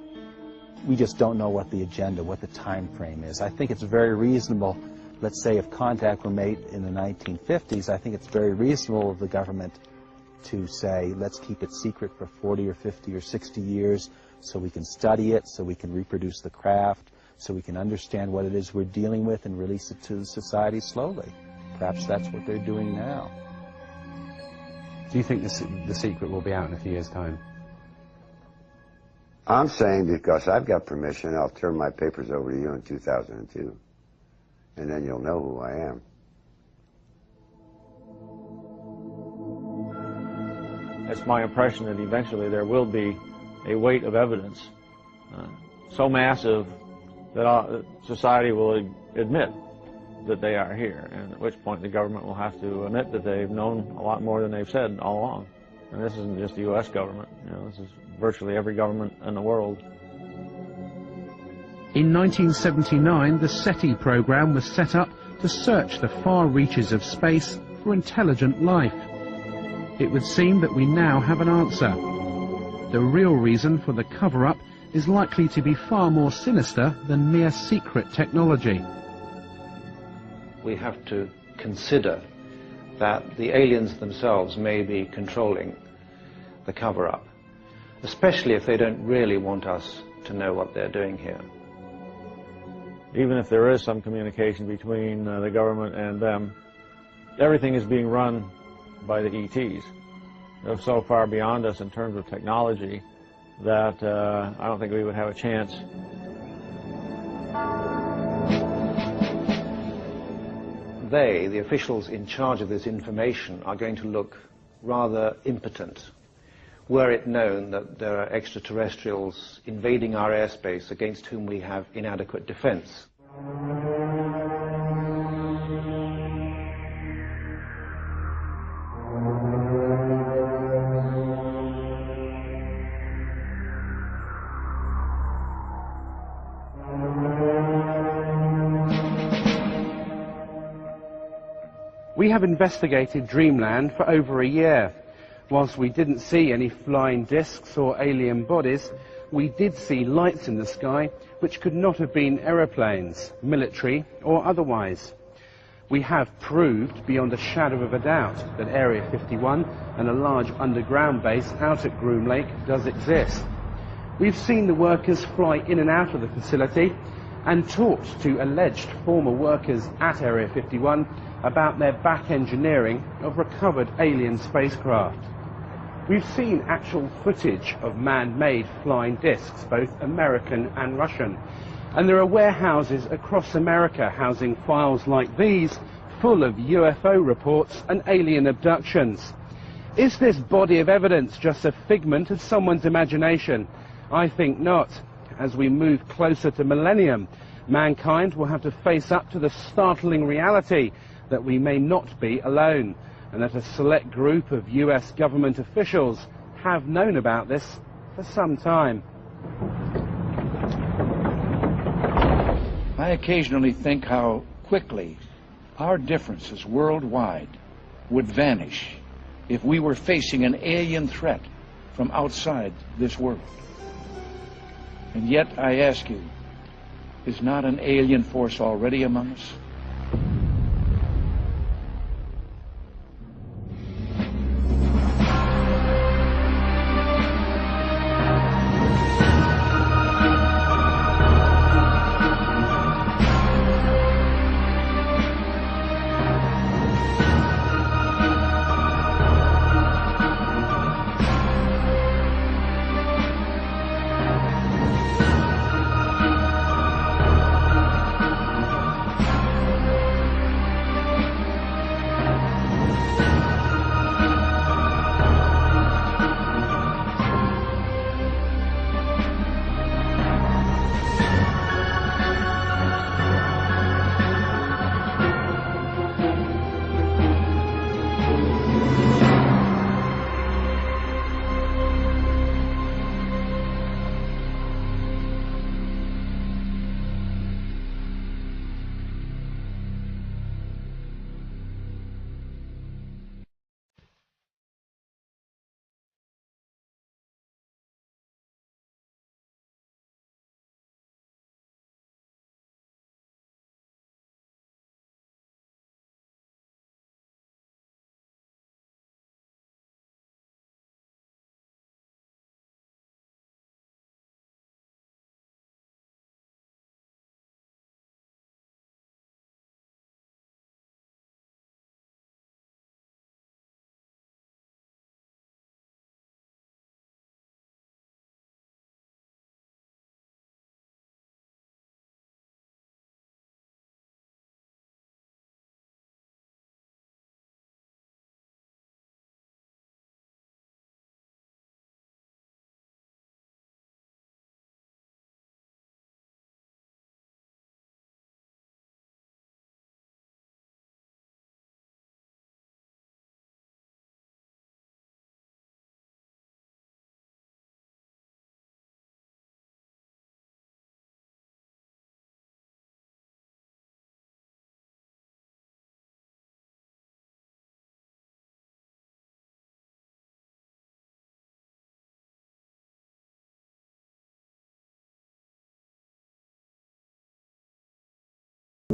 We just don't know what the agenda, what the time frame is. I think it's very reasonable. Let's say if contact were made in the 1950s, I think it's very reasonable of the government to say, let's keep it secret for 40 or 50 or 60 years so we can study it, so we can reproduce the craft, so we can understand what it is we're dealing with and release it to society slowly. Perhaps that's what they're doing now. Do you think the secret will be out in a few years' time? I'm saying because I've got permission, I'll turn my papers over to you in 2002. And then you'll know who I am. It's my impression that eventually there will be a weight of evidence so massive that society will admit that they are here, and at which point the government will have to admit that they've known a lot more than they've said all along. And this isn't just the U.S. government, this is virtually every government in the world. In 1979, the SETI program was set up to search the far reaches of space for intelligent life. It would seem that we now have an answer. The real reason for the cover-up is likely to be far more sinister than mere secret technology. We have to consider that the aliens themselves may be controlling the cover-up, especially if they don't really want us to know what they're doing here. Even if there is some communication between the government and them, everything is being run by the ETs. They're so far beyond us in terms of technology that I don't think we would have a chance. They, the officials in charge of this information, are going to look rather impotent were it known that there are extraterrestrials invading our airspace against whom we have inadequate defense. We have investigated Dreamland for over a year. Whilst we didn't see any flying discs or alien bodies, we did see lights in the sky which could not have been aeroplanes, military or otherwise. We have proved beyond a shadow of a doubt that Area 51 and a large underground base out at Groom Lake does exist. We've seen the workers fly in and out of the facility and talked to alleged former workers at Area 51 about their back engineering of recovered alien spacecraft. We've seen actual footage of man-made flying discs, both American and Russian, and there are warehouses across America housing files like these, full of UFO reports and alien abductions. Is this body of evidence just a figment of someone's imagination? I think not. As we move closer to millennium, mankind will have to face up to the startling reality that we may not be alone, and that a select group of US government officials have known about this for some time. I occasionally think how quickly our differences worldwide would vanish if we were facing an alien threat from outside this world. And yet, I ask you, is not an alien force already among us?